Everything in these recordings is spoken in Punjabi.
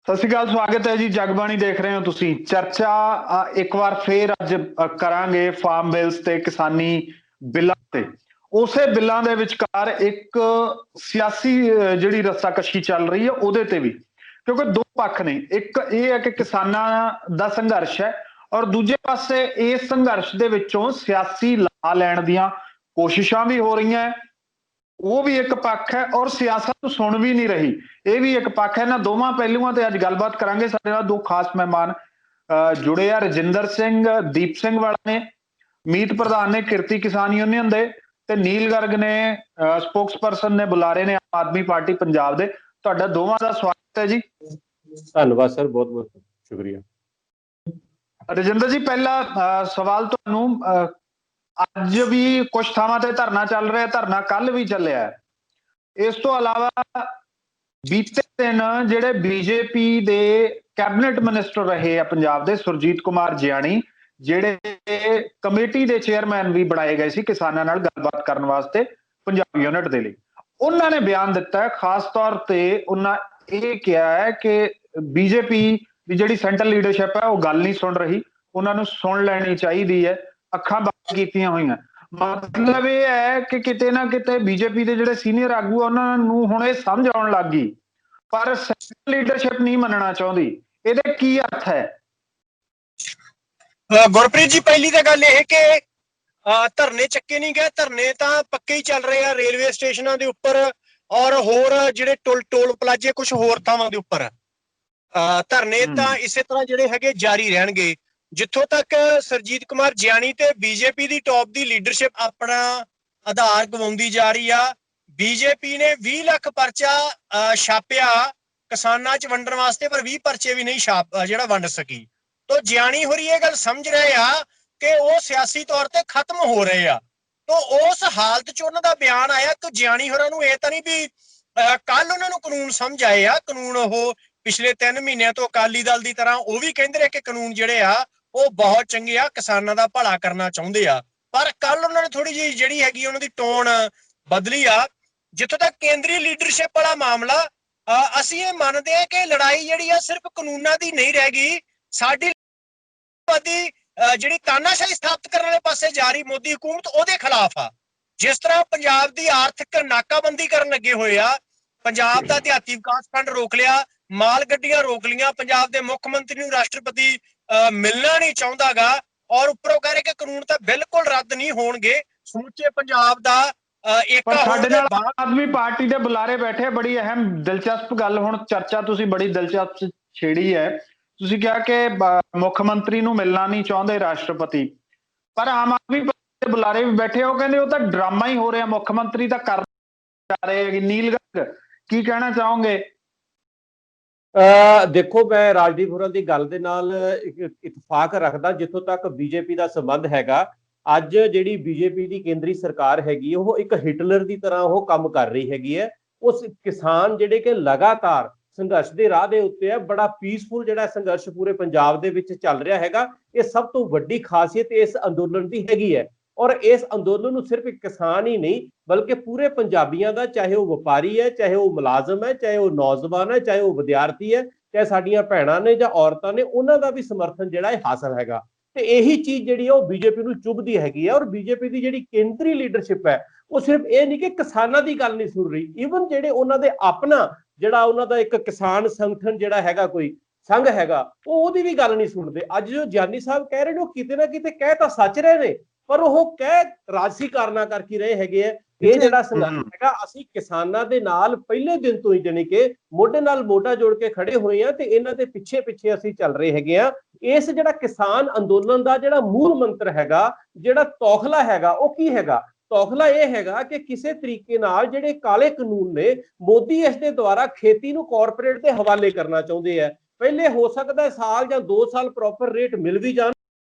ਸਤਿ ਸ਼੍ਰੀ ਅਕਾਲ, ਸਵਾਗਤ ਹੈ ਜੀ। ਜਗਬਾਣੀ ਦੇਖ ਰਹੇ ਹੋ ਤੁਸੀਂ। ਚਰਚਾ ਇੱਕ ਵਾਰ ਫੇਰ ਅੱਜ ਕਰਾਂਗੇ ਫਾਰਮ ਬਿਲਸ ਤੇ ਕਿਸਾਨੀ ਬਿੱਲਾਂ ਤੇ। ਉਸੇ ਬਿੱਲਾਂ ਦੇ ਵਿਚਕਾਰ ਇੱਕ ਸਿਆਸੀ ਜਿਹੜੀ ਰੱਸਾਕਸ਼ੀ ਚੱਲ ਰਹੀ ਹੈ ਉਹਦੇ ਤੇ ਵੀ, ਕਿਉਂਕਿ ਦੋ ਪੱਖ ਨੇ। ਇੱਕ ਇਹ ਹੈ ਕਿ ਕਿਸਾਨਾਂ ਦਾ ਸੰਘਰਸ਼ ਹੈ, ਔਰ ਦੂਜੇ ਪਾਸੇ ਇਸ ਸੰਘਰਸ਼ ਦੇ ਵਿੱਚੋਂ ਸਿਆਸੀ ਲਾਹਾ ਲੈਣ ਦੀਆਂ ਕੋਸ਼ਿਸ਼ਾਂ ਵੀ ਹੋ ਰਹੀਆਂ। ਉਹ ਵੀ ਇੱਕ ਪੱਖ ਹੈ, ਔਰ ਸਿਆਸਤ ਸੁਣ ਵੀ ਨਹੀਂ ਰਹੀ, ਇਹ ਵੀ ਇੱਕ ਪੱਖ ਹੈ। ਇਹਨਾਂ ਦੋਵਾਂ ਪਹਿਲੂਆਂ ਤੇ ਅੱਜ ਗੱਲਬਾਤ ਕਰਾਂਗੇ। ਸਾਡੇ ਨਾਲ ਦੋ ਖਾਸ ਮਹਿਮਾਨ ਜੁੜੇ ਆ। ਰਜਿੰਦਰ ਸਿੰਘ ਦੀਪ ਸਿੰਘ ਵਾਲਾ ਨੇ, ਮੀਤ ਪ੍ਰਧਾਨ ਨੇ ਕਿਰਤੀ ਕਿਸਾਨ ਯੂਨੀਅਨ ਦੇ, ਤੇ ਨੀਲ ਗਰਗ ਨੇ ਸਪੋਕਸਪਰਸਨ ਨੇ, ਬੁਲਾਰੇ ਨੇ ਆਮ ਆਦਮੀ ਪਾਰਟੀ ਪੰਜਾਬ ਦੇ। ਤੁਹਾਡਾ ਦੋਵਾਂ ਦਾ ਸਵਾਗਤ ਹੈ ਜੀ। ਧੰਨਵਾਦ ਸਰ, ਬਹੁਤ ਬਹੁਤ ਸ਼ੁਕਰੀਆ। ਰਜਿੰਦਰ ਜੀ, ਪਹਿਲਾ ਸਵਾਲ ਤੁਹਾਨੂੰ, ਅੱਜ ਵੀ ਕੁਝ ਥਾਵਾਂ ਤੇ ਧਰਨਾ ਚੱਲ ਰਿਹਾ, ਧਰਨਾ ਕੱਲ ਵੀ ਚੱਲਿਆ। ਇਸ ਤੋਂ ਇਲਾਵਾ ਬੀਤੇ ਦਿਨ ਜਿਹੜੇ ਬੀਜੇਪੀ ਦੇ ਕੈਬਨਿਟ ਮਿਨਿਸਟਰ ਰਹੇ ਆ ਪੰਜਾਬ ਦੇ, ਸੁਰਜੀਤ ਕੁਮਾਰ ਜਿਆਣੀ, ਜਿਹੜੇ ਕਮੇਟੀ ਦੇ ਚੇਅਰਮੈਨ ਵੀ ਬਣਾਏ ਗਏ ਸੀ ਕਿਸਾਨਾਂ ਨਾਲ ਗੱਲਬਾਤ ਕਰਨ ਵਾਸਤੇ ਪੰਜਾਬ ਯੂਨਿਟ ਦੇ ਲਈ, ਉਹਨਾਂ ਨੇ ਬਿਆਨ ਦਿੱਤਾ ਹੈ। ਖਾਸ ਤੌਰ ਤੇ ਉਹਨਾਂ ਇਹ ਕਿਹਾ ਹੈ ਕਿ ਬੀਜੇਪੀ ਦੀ ਜਿਹੜੀ ਸੈਂਟਰਲ ਲੀਡਰਸ਼ਿਪ ਹੈ ਉਹ ਗੱਲ ਨਹੀਂ ਸੁਣ ਰਹੀ, ਉਹਨਾਂ ਨੂੰ ਸੁਣ ਲੈਣੀ ਚਾਹੀਦੀ ਹੈ। ਅੱਖਾਂ ਬੰਦ ਕੀਤੀਆਂ ਹੋਈਆਂ। ਮਤਲਬ ਇਹ ਹੈ ਕਿ ਕਿਤੇ ਨਾ ਕਿਤੇ ਬੀਜੇਪੀ ਦੇ ਜਿਹੜੇ ਸੀਨੀਅਰ ਆਗੂ ਆ ਉਹਨਾਂ ਨੂੰ ਹੁਣ ਇਹ ਸਮਝ ਆਉਣ ਲੱਗ ਗਈ, ਪਰ ਸੈਂਟਰਲ ਲੀਡਰਸ਼ਿਪ ਨਹੀਂ ਮੰਨਣਾ ਚਾਹੁੰਦੀ। ਇਹਦੇ ਕੀ ਅਰਥ ਹੈ? ਗੁਰਪ੍ਰੀਤ ਜੀ, ਪਹਿਲੀ ਤਾਂ ਗੱਲ ਇਹ ਕਿ ਧਰਨੇ ਚੱਕੇ ਨਹੀਂ ਗਏ। ਧਰਨੇ ਤਾਂ ਪੱਕੇ ਹੀ ਚੱਲ ਰਹੇ ਆ ਰੇਲਵੇ ਸਟੇਸ਼ਨਾਂ ਦੇ ਉੱਪਰ, ਔਰ ਹੋਰ ਜਿਹੜੇ ਟੋਲ ਪਲਾਜ਼ੇ ਕੁਝ ਹੋਰ ਥਾਵਾਂ ਦੇ ਉੱਪਰ ਧਰਨੇ ਤਾਂ ਇਸੇ ਤਰ੍ਹਾਂ ਜਿਹੜੇ ਹੈਗੇ ਜਾਰੀ ਰਹਿਣਗੇ, ਜਿੱਥੋਂ ਤੱਕ ਸੁਰਜੀਤ ਕੁਮਾਰ ਜਿਆਣੀ ਤੇ ਬੀਜੇਪੀ ਦੀ ਟੌਪ ਦੀ ਲੀਡਰਸ਼ਿਪ ਆਪਣਾ ਆਧਾਰ ਗਵਾਉਂਦੀ ਜਾ ਰਹੀ ਆ। ਬੀਜੇਪੀ ਨੇ 20 ਲੱਖ ਪਰਚਾ ਛਾਪਿਆ ਕਿਸਾਨਾਂ 'ਚ ਵੰਡਣ ਵਾਸਤੇ, ਪਰ 20 ਪਰਚੇ ਵੀ ਨਹੀਂ ਵੰਡ ਸਕੀ। ਤੋ ਜਿਆਣੀ ਹੋਰੀ ਇਹ ਗੱਲ ਸਮਝ ਰਹੇ ਆ ਕਿ ਉਹ ਸਿਆਸੀ ਤੌਰ ਤੇ ਖਤਮ ਹੋ ਰਹੇ ਆ। ਤੋ ਉਸ ਹਾਲਤ 'ਚ ਉਹਨਾਂ ਦਾ ਬਿਆਨ ਆਇਆ ਕਿ ਜਿਆਣੀ ਹੋਰਾਂ ਨੂੰ ਇਹ ਤਾਂ ਨਹੀਂ ਵੀ ਕੱਲ ਉਹਨਾਂ ਨੂੰ ਕਾਨੂੰਨ ਸਮਝ ਆਏ ਆ। ਕਾਨੂੰਨ ਉਹ ਪਿਛਲੇ 3 ਮਹੀਨਿਆਂ ਤੋਂ ਅਕਾਲੀ ਦਲ ਦੀ ਤਰ੍ਹਾਂ ਉਹ ਵੀ ਕਹਿੰਦੇ ਰਹੇ ਕਿ ਕਾਨੂੰਨ ਜਿਹੜੇ ਆ ਉਹ ਬਹੁਤ ਚੰਗੇ ਆ, ਕਿਸਾਨਾਂ ਦਾ ਭਲਾ ਕਰਨਾ ਚਾਹੁੰਦੇ ਆ। ਪਰ ਕੱਲ ਉਹਨਾਂ ਨੇ ਥੋੜੀ ਜਿਹੀ ਜਿਹੜੀ ਹੈਗੀ ਉਹਨਾਂ ਦੀ ਟੋਨ ਬਦਲੀ ਆ। ਜਿੱਥੋਂ ਤੱਕ ਕੇਂਦਰੀ ਲੀਡਰਸ਼ਿਪ ਵਾਲਾ ਮਾਮਲਾ, ਅਸੀਂ ਇਹ ਮੰਨਦੇ ਹਾਂ ਕਿ ਲੜਾਈ ਜਿਹੜੀ ਆ ਸਿਰਫ ਕਾਨੂੰਨਾਂ ਦੀ ਨਹੀਂ ਰਹਿ ਗਈ, ਸਾਡੀ ਜਿਹੜੀ ਤਾਨਾਸ਼ਾਹੀ ਸਥਾਪਿਤ ਕਰਨ ਵਾਲੇ ਪਾਸੇ ਜਾ ਰਹੀ ਮੋਦੀ ਹਕੂਮਤ, ਉਹਦੇ ਖਿਲਾਫ ਆ। ਜਿਸ ਤਰ੍ਹਾਂ ਪੰਜਾਬ ਦੀ ਆਰਥਿਕ ਨਾਕਾਬੰਦੀ ਕਰਨ ਲੱਗੇ ਹੋਏ ਆ, ਪੰਜਾਬ ਦਾ ਦਿਹਾਤੀ ਵਿਕਾਸ ਫੰਡ ਰੋਕ ਲਿਆ, ਮਾਲ ਗੱਡੀਆਂ ਰੋਕ ਲੀਆਂ, ਪੰਜਾਬ ਦੇ ਮੁੱਖ ਮੰਤਰੀ ਨੂੰ ਰਾਸ਼ਟਰਪਤੀ ਮਿਲਣਾ ਨਹੀਂ ਚਾਹੁੰਦਾਗਾ, ਔਰ ਉੱਪਰੋਂ ਕਹਿ ਰਹੇ ਕਿ ਕਾਨੂੰਨ ਤਾਂ ਬਿਲਕੁਲ ਰੱਦ ਨਹੀਂ ਹੋਣਗੇ। ਸਮੁੱਚੇ ਪੰਜਾਬ ਦਾ ਸਾਡੇ ਨਾਲ ਆਮ ਆਦਮੀ ਪਾਰਟੀ ਦੇ ਬੁਲਾਰੇ ਬੈਠੇ। ਬੜੀ ਅਹਿਮ ਦਿਲਚਸਪ ਗੱਲ ਹੁਣ ਚਰਚਾ ਤੁਸੀਂ ਬੜੀ ਦਿਲਚਸਪ ਛੇੜੀ ਹੈ। ਤੁਸੀਂ ਕਿਹਾ ਕਿ ਮੁੱਖ ਮੰਤਰੀ ਨੂੰ ਮਿਲਣਾ ਨਹੀਂ ਚਾਹੁੰਦੇ ਰਾਸ਼ਟਰਪਤੀ, ਪਰ ਆਮ ਆਦਮੀ ਪਾਰਟੀ ਦੇ ਬੁਲਾਰੇ ਵੀ ਬੈਠੇ, ਉਹ ਕਹਿੰਦੇ ਉਹ ਤਾਂ ਡਰਾਮਾ ਹੀ ਹੋ ਰਿਹਾ, ਮੁੱਖ ਮੰਤਰੀ ਤਾਂ ਕਰ ਜਾ ਰਹੇ। ਨੀਲ ਗਰਗ, ਕੀ ਕਹਿਣਾ ਚਾਹੋਗੇ? ਦੇਖੋ, ਮੈਂ ਰਾਜਦੀਪ ਹੋਰਾਂ ਦੀ ਗੱਲ ਦੇ ਨਾਲ ਇਤਫਾਕ ਰੱਖਦਾ। ਜਿੱਥੋਂ ਤੱਕ ਬੀਜੇਪੀ ਦਾ ਸੰਬੰਧ ਹੈਗਾ, ਅੱਜ ਜਿਹੜੀ ਬੀਜੇਪੀ ਦੀ ਕੇਂਦਰੀ ਸਰਕਾਰ ਹੈਗੀ, ਉਹ ਇੱਕ ਹਿਟਲਰ ਦੀ ਤਰ੍ਹਾਂ ਉਹ ਕੰਮ ਕਰ ਰਹੀ ਹੈਗੀ ਹੈ। ਉਸ ਕਿਸਾਨ ਜਿਹੜੇ ਕਿ ਲਗਾਤਾਰ ਸੰਘਰਸ਼ ਦੇ ਰਾਹ ਦੇ ਉੱਤੇ ਹੈ, ਬੜਾ ਪੀਸਫੁਲ ਜਿਹੜਾ ਸੰਘਰਸ਼ ਪੂਰੇ ਪੰਜਾਬ ਦੇ ਵਿੱਚ ਚੱਲ ਰਿਹਾ ਹੈਗਾ। ਇਹ ਸਭ ਤੋਂ ਵੱਡੀ ਖਾਸੀਅਤ ਇਸ ਅੰਦੋਲਨ ਦੀ ਹੈਗੀ ਹੈ। ਔਰ ਇਸ ਅੰਦੋਲਨ ਨੂੰ ਸਿਰਫ ਇੱਕ ਕਿਸਾਨ ਹੀ ਨਹੀਂ, ਬਲਕਿ ਪੂਰੇ ਪੰਜਾਬੀਆਂ ਦਾ, ਚਾਹੇ ਉਹ ਵਪਾਰੀ ਹੈ, ਚਾਹੇ ਉਹ ਮੁਲਾਜ਼ਮ ਹੈ, ਚਾਹੇ ਉਹ ਨੌਜਵਾਨ ਹੈ, ਚਾਹੇ ਉਹ ਵਿਦਿਆਰਥੀ ਹੈ, ਚਾਹੇ ਸਾਡੀਆਂ ਭੈਣਾਂ ਨੇ ਜਾਂ ਔਰਤਾਂ ਨੇ, ਉਹਨਾਂ ਦਾ ਵੀ ਸਮਰਥਨ ਜਿਹੜਾ ਹੈ ਹਾਸਲ ਹੈਗਾ। ਤੇ ਇਹੀ ਚੀਜ਼ ਜਿਹੜੀ ਹੈ ਉਹ ਬੀਜੇਪੀ ਨੂੰ ਚੁਭਦੀ ਹੈਗੀ ਹੈ। ਔਰ ਬੀਜੇਪੀ ਦੀ ਜਿਹੜੀ ਕੇਂਦਰੀ ਲੀਡਰਸ਼ਿਪ ਹੈ, ਉਹ ਸਿਰਫ ਇਹ ਨਹੀਂ ਕਿ ਕਿਸਾਨਾਂ ਦੀ ਗੱਲ ਨਹੀਂ ਸੁਣ ਰਹੀ, ਈਵਨ ਜਿਹੜੇ ਉਹਨਾਂ ਦੇ ਆਪਣਾ ਜਿਹੜਾ ਉਹਨਾਂ ਦਾ ਇੱਕ ਕਿਸਾਨ ਸੰਗਠਨ ਜਿਹੜਾ ਹੈਗਾ, ਕੋਈ ਸੰਘ ਹੈਗਾ, ਉਹ ਉਹਦੀ ਵੀ ਗੱਲ ਨਹੀਂ ਸੁਣਦੇ। ਅੱਜ ਜੋ ਜਿਆਣੀ ਸਾਹਿਬ ਕਹਿ ਰਹੇ ਨੇ, ਉਹ ਕਿਤੇ ਨਾ ਕਿਤੇ ਕਹਿ ਤਾਂ ਸੱਚ ਰਹੇ ਨੇ, ਪਰ ਉਹ ਕਹਿ ਰਾਜਸੀ ਕਾਰਨਾਂ ਕਰਕੇ ਰਹੇ ਹੈਗੇ ਆ। ਇਹ ਜਿਹੜਾ ਸੰਘਰਸ਼ ਹੈਗਾ, ਅਸੀਂ ਕਿਸਾਨਾਂ ਦੇ ਨਾਲ ਪਹਿਲੇ ਦਿਨ ਤੋਂ ਹੀ ਜਾਣੀ ਕਿ ਮੋਢੇ ਨਾਲ ਮੋਢਾ ਜੋੜ ਕੇ ਖੜੇ ਹੋਏ ਆ, ਤੇ ਇਹਨਾਂ ਦੇ ਪਿੱਛੇ ਪਿੱਛੇ ਅਸੀਂ ਚੱਲ ਰਹੇ ਹੈਗੇ ਆ। ਇਸ ਜਿਹੜਾ ਕਿਸਾਨ ਅੰਦੋਲਨ ਦਾ ਜਿਹੜਾ ਮੂਲ ਮੰਤਰ ਹੈਗਾ, ਜਿਹੜਾ ਤੌਖਲਾ ਹੈਗਾ, ਉਹ ਕੀ ਹੈਗਾ? ਤੌਖਲਾ ਇਹ ਹੈਗਾ ਕਿ ਕਿਸੇ ਤਰੀਕੇ ਨਾਲ ਜਿਹੜੇ ਕਾਲੇ ਕਾਨੂੰਨ ਨੇ, ਮੋਦੀ ਇਸ ਦੇ ਦੁਆਰਾ ਖੇਤੀ ਨੂੰ ਕਾਰਪੋਰੇਟ ਦੇ ਹਵਾਲੇ ਕਰਨਾ ਚਾਹੁੰਦੇ ਆ। ਪਹਿਲੇ ਹੋ ਸਕਦਾ ਸਾਲ ਜਾਂ 2 ਸਾਲ ਪ੍ਰੋਪਰ ਰੇਟ ਮਿਲ ਵੀ ਜਾਣ,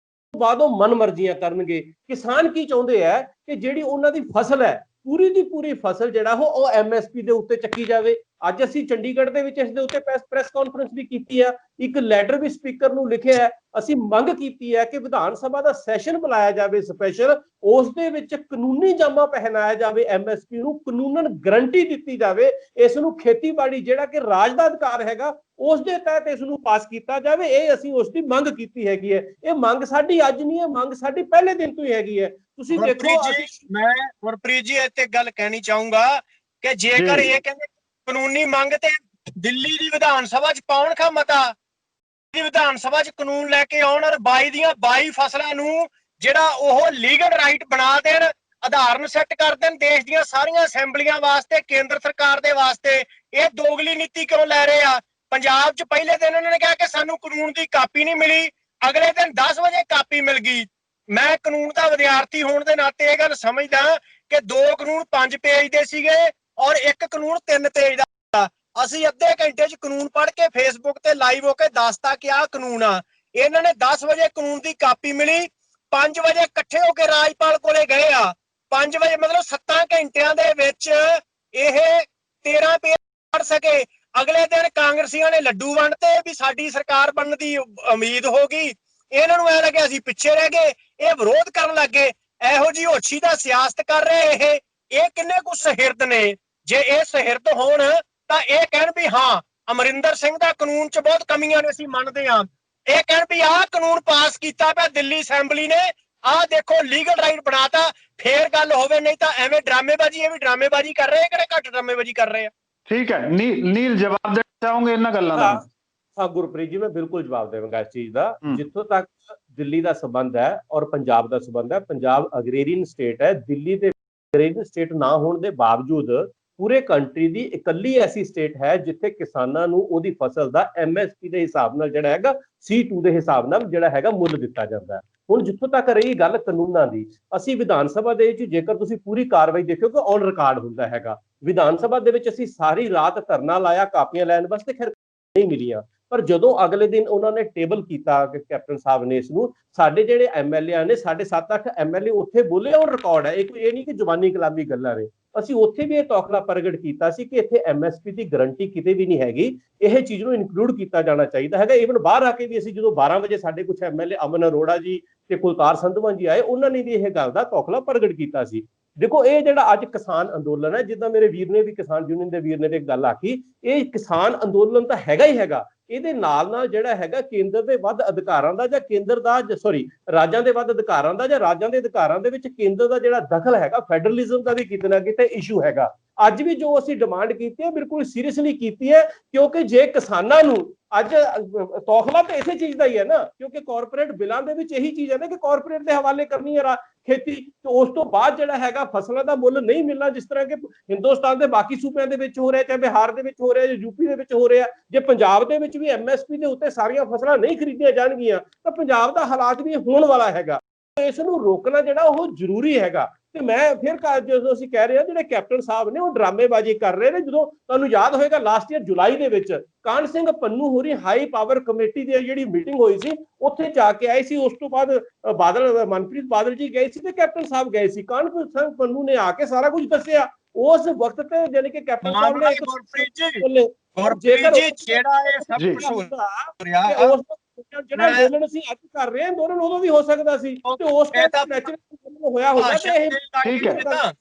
ਬਾਅਦ ਉਹ ਮਨ ਮਰਜ਼ੀਆਂ ਕਰਨਗੇ। ਕਿਸਾਨ ਕੀ ਚਾਹੁੰਦੇ ਆ ਕਿ ਜਿਹੜੀ ਉਹਨਾਂ ਦੀ ਫਸਲ ਹੈ, ਪੂਰੀ ਦੀ ਪੂਰੀ ਫਸਲ ਜਿਹੜਾ ਉਹ MSP ਦੇ ਉੱਤੇ ਚੱਕੀ ਜਾਵੇ। ਅੱਜ ਅਸੀਂ ਚੰਡੀਗੜ੍ਹ ਦੇ ਵਿੱਚ ਇਸ ਦੇ ਉੱਤੇ ਪ੍ਰੈਸ ਕਾਨਫਰੰਸ ਵੀ ਕੀਤੀ ਆ, ਇੱਕ ਲੈਟਰ ਵੀ ਸਪੀਕਰ ਨੂੰ ਲਿਖਿਆ ਹੈ। ਅਸੀਂ ਮੰਗ ਕੀਤੀ ਹੈ ਕਿ ਵਿਧਾਨ ਸਭਾ ਦਾ ਸੈਸ਼ਨ ਬੁਲਾਇਆ ਜਾਵੇ ਸਪੈਸ਼ਲ, ਉਸ ਦੇ ਵਿੱਚ ਕਾਨੂੰਨੀ ਜਾਮਾ ਪਹਿਨਾਇਆ ਜਾਵੇ, MSP ਨੂੰ ਕਾਨੂੰਨਨ ਗਰੰਟੀ ਦਿੱਤੀ ਜਾਵੇ, ਇਸ ਨੂੰ ਖੇਤੀਬਾੜੀ ਜਿਹੜਾ ਕਿ ਰਾਜ ਦਾ ਅਧਿਕਾਰ ਹੈਗਾ ਉਸ ਦੇ ਤਹਿਤ ਇਸ ਨੂੰ ਪਾਸ ਕੀਤਾ ਜਾਵੇ। ਇਹ ਅਸੀਂ ਉਸ ਦੀ ਮੰਗ ਕੀਤੀ ਹੈਗੀ ਹੈ। ਇਹ ਮੰਗ ਸਾਡੀ ਅੱਜ ਨਹੀਂ ਹੈ, ਮੰਗ ਸਾਡੀ ਪਹਿਲੇ ਦਿਨ ਤੋਂ ਹੀ ਹੈਗੀ ਹੈ। ਤੁਸੀਂ ਦੇਖੋ ਮੈਂ ਗੁਰਪ੍ਰੀਤ ਜੀ ਇੱਥੇ ਗੱਲ ਕਹਿਣੀ ਚਾਹੂੰਗਾ ਕਿ ਜੇਕਰ ਇਹ ਕਹਿੰਦੇ ਕਾਨੂੰਨੀ ਮੰਗ ਤੇ ਦਿੱਲੀ ਦੀ ਵਿਧਾਨ ਸਭਾ ਚ ਪਾਉਣ ਖਾ ਮਤਾ, ਦੀ ਵਿਧਾਨ ਸਭਾ ਚ ਕਾਨੂੰਨ ਲੈ ਕੇ ਆਉਣ ਔਰ 22 ਦੀਆਂ 22 ਫਸਲਾਂ ਨੂੰ ਜਿਹੜਾ ਉਹ ਲੀਗਲ ਰਾਈਟ ਬਣਾ ਦੇਣ, ਆਧਾਰਨ ਸੈੱਟ ਕਰ ਦੇਣ ਦੇਸ਼ ਦੀਆਂ ਸਾਰੀਆਂ ਅਸੈਂਬਲੀਆਂ ਵਾਸਤੇ, ਕੇਂਦਰ ਸਰਕਾਰ ਦੇ ਵਾਸਤੇ, ਇਹ ਦੋਗਲੀ ਨੀਤੀ ਕਿਉਂ ਲੈ ਰਹੇ ਆ? ਪੰਜਾਬ ਚ ਪਹਿਲੇ ਦਿਨ ਉਹਨਾਂ ਨੇ ਕਿਹਾ ਕਿ ਸਾਨੂੰ ਕਾਨੂੰਨ ਦੀ ਕਾਪੀ ਨਹੀਂ ਮਿਲੀ, ਅਗਲੇ ਦਿਨ 10 ਵਜੇ ਕਾਪੀ ਮਿਲ ਗਈ। ਮੈਂ ਕਾਨੂੰਨ ਦਾ ਵਿਦਿਆਰਥੀ ਹੋਣ ਦੇ ਨਾਤੇ ਇਹ ਗੱਲ ਸਮਝਦਾ ਕਿ 2 ਕਾਨੂੰਨ 5 ਪੇਜ ਦੇ ਸੀਗੇ ਔਰ 1 ਕਾਨੂੰਨ 3 ਪੇਜ ਦਾ। ਅਸੀਂ ਅੱਧੇ ਘੰਟੇ 'ਚ ਕਾਨੂੰਨ ਪੜ੍ਹ ਕੇ ਫੇਸਬੁੱਕ ਤੇ ਲਾਈਵ ਹੋ ਕੇ ਦੱਸਤਾ ਕਿ ਆਹ ਕਾਨੂੰਨ ਆ। ਇਹਨਾਂ ਨੇ 10 ਵਜੇ ਕਾਨੂੰਨ ਦੀ ਕਾਪੀ ਮਿਲੀ, 5 ਵਜੇ ਇਕੱਠੇ ਹੋ ਕੇ ਰਾਜਪਾਲ ਕੋਲੇ ਗਏ ਆ। 5 ਵਜੇ ਮਤਲਬ 7 ਘੰਟਿਆਂ ਦੇ ਵਿੱਚ ਇਹ 13 ਪੇਜ ਪੜ੍ਹ ਸਕੇ। ਅਗਲੇ ਦਿਨ ਕਾਂਗਰਸੀਆਂ ਨੇ ਲੱਡੂ ਵੰਡਤੇ ਵੀ ਸਾਡੀ ਸਰਕਾਰ ਬਣਨ ਦੀ ਉਮੀਦ ਹੋ ਗਈ। ਇਹਨਾਂ ਨੂੰ ਐ ਲੱਗਿਆ ਅਸੀਂ ਪਿੱਛੇ ਰਹਿ ਗਏ, ਇਹ ਵਿਰੋਧ ਕਰਨ ਲੱਗੇ। ਇਹੋ ਜਿਹੀ ਹੋਛੀ ਦਾ ਸਿਆਸਤ ਕਰ ਰਹੇ ਇਹ ਕਿੰਨੇ ਕੁ ਸਹਿਰਦ ਨੇ? ਜੇ ਇਹ ਸਹਿਰਦ ਹੋਣ ਤਾਂ ਇਹ ਕਹਿਣ ਵੀ ਹਾਂ ਅਮਰਿੰਦਰ ਸਿੰਘ ਦਾ ਕਾਨੂੰਨ 'ਚ ਬਹੁਤ ਕਮੀਆਂ ਨੇ, ਅਸੀਂ ਮੰਨਦੇ ਹਾਂ। ਇਹ ਕਹਿਣ ਵੀ ਆਹ ਕਾਨੂੰਨ ਪਾਸ ਕੀਤਾ ਪਿਆ ਦਿੱਲੀ ਅਸੈਂਬਲੀ ਨੇ, ਆਹ ਦੇਖੋ ਲੀਗਲ ਰਾਈਟ ਬਣਾਤਾ, ਫੇਰ ਗੱਲ ਹੋਵੇ। ਨਹੀਂ ਤਾਂ ਐਵੇਂ ਡਰਾਮੇਬਾਜ਼ੀ, ਇਹ ਵੀ ਡਰਾਮੇਬਾਜ਼ੀ ਕਰ ਰਹੇ, ਕਿਹੜੇ ਘੱਟ ਡਰਾਮੇਬਾਜ਼ੀ ਕਰ ਰਹੇ ਆ। ਠੀਕ ਹੈ, ਨੀਲ ਜਵਾਬ ਦੇਣਾ ਚਾਹੋਗੇ ਇਹਨਾਂ ਗੱਲਾਂ ਦਾ? ਹਾਂ ਗੁਰਪ੍ਰੀਤ ਜੀ, ਮੈਂ ਬਿਲਕੁਲ ਜਵਾਬ ਦੇਵਾਂਗਾ ਇਸ ਚੀਜ਼ ਦਾ। ਜਿੱਥੋਂ ਤੱਕ ਦਿੱਲੀ ਦਾ ਸੰਬੰਧ ਹੈ ਔਰ ਪੰਜਾਬ ਦਾ ਸੰਬੰਧ ਹੈ, ਪੰਜਾਬ ਅਗਰੇਰੀਅਨ ਸਟੇਟ ਹੈ। ਦਿੱਲੀ ਦੇ ਅਗਰੇਰੀਅਨ ਸਟੇਟ ਨਾ ਹੋਣ ਦੇ ਬਾਵਜੂਦ ਪੂਰੇ ਕੰਟਰੀ ਦੀ ਇਕੱਲੀ ਐਸੀ ਸਟੇਟ ਹੈ ਜਿੱਥੇ ਕਿਸਾਨਾਂ ਨੂੰ ਉਹਦੀ ਫਸਲ ਦਾ MSP ਦੇ ਹਿਸਾਬ ਨਾਲ ਜਿਹੜਾ ਹੈਗਾ C2 ਦੇ ਹਿਸਾਬ ਨਾਲ ਜਿਹੜਾ ਹੈਗਾ ਮੁੱਲ ਦਿੱਤਾ ਜਾਂਦਾ ਹੈ। ਹੁਣ ਜਿੱਥੋਂ ਤੱਕ ਰਹੀ ਗੱਲ ਕਾਨੂੰਨਾਂ ਦੀ, ਅਸੀਂ ਵਿਧਾਨ ਸਭਾ ਦੇ ਵਿੱਚ ਜੇਕਰ ਤੁਸੀਂ ਪੂਰੀ ਕਾਰਵਾਈ ਦੇਖੋ ਕਿ ਔਨ ਰਿਕਾਰਡ ਹੁੰਦਾ ਹੈਗਾ। ਵਿਧਾਨ ਸਭਾ ਦੇ ਵਿੱਚ ਅਸੀਂ ਸਾਰੀ ਰਾਤ ਧਰਨਾ ਲਾਇਆ ਕਾਪੀਆਂ ਲੈਣ ਵਾਸਤੇ, ਖੈਰ ਨਹੀਂ ਮਿਲੀਆਂ। ਪਰ ਜਦੋਂ ਅਗਲੇ ਦਿਨ ਉਹਨਾਂ ਨੇ ਟੇਬਲ ਕੀਤਾ ਕਿ ਕੈਪਟਨ ਸਾਹਿਬ ਨੇ ਇਸ ਨੂੰ, ਸਾਡੇ ਜਿਹੜੇ MLA ਨੇ, ਸਾਡੇ 7-8 MLA ਉੱਥੇ ਬੋਲੇ, ਔਨ ਰਿਕਾਰਡ ਹੈ। ਇਹ ਨਹੀਂ ਕਿ ਜ਼ੁਬਾਨੀ ਕਲਾਮੀ ਗੱਲਾਂ ਨੇ। ਅਸੀਂ ਉੱਥੇ ਵੀ ਇਹ ਤੌਖਲਾ ਪ੍ਰਗਟ ਕੀਤਾ ਸੀ ਕਿ ਇੱਥੇ MSP ਦੀ ਗਰੰਟੀ ਕਿਤੇ ਵੀ ਨਹੀਂ ਹੈਗੀ, ਇਹ ਚੀਜ਼ ਨੂੰ ਇਨਕਲੂਡ ਕੀਤਾ ਜਾਣਾ ਚਾਹੀਦਾ ਹੈਗਾ। ਈਵਨ ਬਾਹਰ ਆ ਕੇ ਵੀ ਅਸੀਂ ਜਦੋਂ 12 ਵਜੇ ਸਾਡੇ ਕੁਝ MLA ਅਮਨ ਅਰੋੜਾ ਜੀ ਤੇ ਕੁਲਤਾਰ ਸੰਧਵਾਂ ਜੀ ਆਏ, ਉਹਨਾਂ ਨੇ ਵੀ ਇਹ ਗੱਲ ਦਾ ਤੌਖਲਾ ਪ੍ਰਗਟ ਕੀਤਾ ਸੀ। ਦੇਖੋ ਇਹ ਜਿਹੜਾ ਅੱਜ ਕਿਸਾਨ ਅੰਦੋਲਨ ਹੈ, ਜਿੱਦਾਂ ਮੇਰੇ ਵੀਰ ਨੇ ਵੀ ਕਿਸਾਨ ਯੂਨੀਅਨ ਦੇ ਵੀਰ ਨੇ ਇੱਕ ਗੱਲ ਆਖੀ, ਇਹ ਕਿਸਾਨ ਅੰਦੋਲਨ ਤਾਂ ਹੈਗਾ ਹੀ ਹੈਗਾ। ਇਹਦੇ ਨਾਲ ਜਿਹੜਾ ਹੈਗਾ ਕੇਂਦਰ ਦੇ ਵੱਧ ਅਧਿਕਾਰਾਂ ਦਾ ਜਾਂ ਕੇਂਦਰ ਦਾ ਰਾਜਾਂ ਦੇ ਵੱਧ ਅਧਿਕਾਰਾਂ ਦਾ ਜਾਂ ਰਾਜਾਂ ਦੇ ਅਧਿਕਾਰਾਂ ਦੇ ਵਿੱਚ ਕੇਂਦਰ ਦਾ ਜਿਹੜਾ ਦਖਲ ਹੈਗਾ, ਫੈਡਰਲਿਜ਼ਮ ਦਾ ਵੀ ਕਿਤੇ ਨਾ ਕਿਤੇ ਇਸ਼ੂ ਹੈਗਾ। ਅੱਜ ਵੀ ਜੋ ਅਸੀਂ ਡਿਮਾਂਡ ਕੀਤੀ ਹੈ ਬਿਲਕੁਲ ਸੀਰੀਅਸਲੀ ਕੀਤੀ ਹੈ, ਕਿਉਂਕਿ ਜੇ ਕਿਸਾਨਾਂ ਨੂੰ ਅੱਜ ਤੌਖਲਾ ਤਾਂ ਇਸੇ ਚੀਜ਼ ਦਾ ਹੀ ਹੈ ਨਾ, ਕਿਉਂਕਿ ਕਾਰਪੋਰੇਟ ਬਿੱਲਾਂ ਦੇ ਵਿੱਚ ਇਹੀ ਚੀਜ਼ ਹੈ ਨਾ ਕਿ ਕਾਰਪੋਰੇਟ ਦੇ ਹਵਾਲੇ ਕਰਨੀ ਹੈ ਖੇਤੀ, ਤੇ ਉਸ ਤੋਂ ਬਾਅਦ ਜਿਹੜਾ ਹੈਗਾ ਫਸਲਾਂ ਦਾ ਮੁੱਲ ਨਹੀਂ ਮਿਲਣਾ, ਜਿਸ ਤਰ੍ਹਾਂ ਕਿ ਹਿੰਦੁਸਤਾਨ ਦੇ ਬਾਕੀ ਸੂਬਿਆਂ ਦੇ ਵਿੱਚ ਹੋ ਰਿਹਾ, ਚਾਹੇ ਬਿਹਾਰ ਦੇ ਵਿੱਚ ਹੋ ਰਿਹਾ ਜਾਂ ਯੂਪੀ ਦੇ ਵਿੱਚ ਹੋ ਰਿਹਾ। ਜੇ ਪੰਜਾਬ ਦੇ ਵਿੱਚ ਵੀ MSP ਦੇ ਉੱਤੇ ਸਾਰੀਆਂ ਫਸਲਾਂ ਨਹੀਂ ਖਰੀਦੀਆਂ ਜਾਣਗੀਆਂ ਤਾਂ ਪੰਜਾਬ ਦਾ ਹਾਲਾਤ ਵੀ ਹੋਣ ਵਾਲਾ ਹੈਗਾ। ਇਸ ਨੂੰ ਰੋਕਣਾ ਜਿਹੜਾ ਉਹ ਜ਼ਰੂਰੀ ਹੈਗਾ। ਤੇ ਮੈਂ ਫਿਰ ਜਦੋਂ ਅਸੀਂ ਕਹਿ ਰਹੇ ਹਾਂ ਜਿਹੜੇ ਕੈਪਟਨ ਸਾਹਿਬ ਨੇ ਉਹ ਡਰਾਮੇਬਾਜ਼ੀ ਕਰ ਰਹੇ ਨੇ। ਜਦੋਂ ਤੁਹਾਨੂੰ ਯਾਦ ਹੋਏਗਾ ਲਾਸਟ ਈਅਰ ਜੁਲਾਈ ਦੇ ਵਿੱਚ ਕਾਹਨ ਸਿੰਘ ਪੰਨੂ ਹੋਰੀ ਹਾਈ ਪਾਵਰ ਕਮੇਟੀ ਦੀ ਜਿਹੜੀ ਮੀਟਿੰਗ ਹੋਈ ਸੀ, ਉੱਥੇ ਜਾ ਕੇ ਆਏ ਸੀ। ਉਸ ਤੋਂ ਬਾਅਦ ਮਨਪ੍ਰੀਤ ਬਾਦਲ ਜੀ ਗਏ ਸੀ ਤੇ ਕੈਪਟਨ ਸਾਹਿਬ ਗਏ ਸੀ। ਕਾਹਨ ਸਿੰਘ ਪੰਨੂ ਨੇ ਆ ਕੇ ਸਾਰਾ ਕੁਝ ਦੱਸਿਆ। ਉਸ ਵਕਤ ਤੇ ਜਾਨੀ ਕਿ ਕੈਪਟਨ ਸਾਹਿਬ ਨੇ ਜਿਹੜਾ ਇਹ ਸਭ ਕੁਝ ਹੋ ਰਿਹਾ, ਜਿਹੜਾ ਅੰਦੋਲਨ ਅਸੀਂ ਅੱਜ ਕਰ ਰਹੇ ਹਾਂ ਅੰਦੋਲਨ ਉਦੋਂ ਵੀ ਹੋ ਸਕਦਾ ਸੀ ਤੇ ਉਸ ਟਾਈਮ ਨੈਚੁਰਲ ਹੋਇਆ ਹੋਗਾ। ਠੀਕ ਹੈ,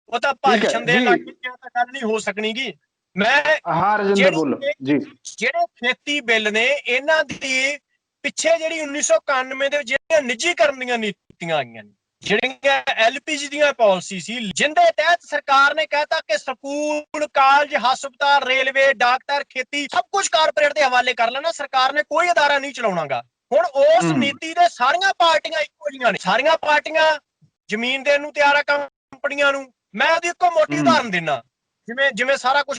ਉਹ ਤਾਂ ਭਾਸ਼ਣ ਦੇ ਲੱਗ ਗਿਆ ਤਾਂ ਗੱਲ ਨਹੀਂ ਹੋ ਸਕਣੀਗੀ। ਮੈਂ ਰਜਿੰਦਰ ਬੋਲੋ ਜੀ। ਜਿਹੜੇ ਖੇਤੀ ਬਿੱਲ ਨੇ ਇਹਨਾਂ ਦੀ ਪਿੱਛੇ ਜਿਹੜੀ 1991 ਦੇ ਜਿਹੜੀਆਂ ਨਿੱਜੀਕਰਨ ਦੀਆਂ ਨੀਤੀਆਂ ਆਈਆਂ ਨੇ, ਜਿਹੜੀਆਂ LPG ਦੀਆਂ ਪਾਲਿਸੀ ਸੀ, ਜਿੰਦੇ ਤਹਿਤ ਸਰਕਾਰ ਨੇ ਕਹਿਤਾ ਕਿ ਸਕੂਲ, ਕਾਲਜ, ਹਸਪਤਾਲ, ਰੇਲਵੇ, ਡਾਕਟਰ, ਖੇਤੀ ਸਭ ਕੁਝ ਕਾਰਪੋਰੇਟ ਦੇ ਹਵਾਲੇ ਕਰ ਲੈਣਾ, ਸਰਕਾਰ ਨੇ ਕੋਈ ਅਦਾਰਾ ਨਹੀਂ ਚਲਾਉਣਾਗਾ। ਹੁਣ ਉਸ ਨੀਤੀ ਦੇ ਸਾਰੀਆਂ ਪਾਰਟੀਆਂ ਇੱਕੋ ਜਿਹੀਆਂ ਨੇ, ਸਾਰੀਆਂ ਪਾਰਟੀਆਂ ਜ਼ਮੀਨ ਦੇਣ ਨੂੰ ਤਿਆਰ ਆ ਕੰਪਨੀਆਂ ਨੂੰ। ਮੈਂ ਉਹਦੀ ਇੱਕੋ ਮੋਟੀ ਉਦਾਹਰਨ ਦਿੰਦਾ, ਜਿਵੇਂ ਸਾਰਾ ਕੁਝ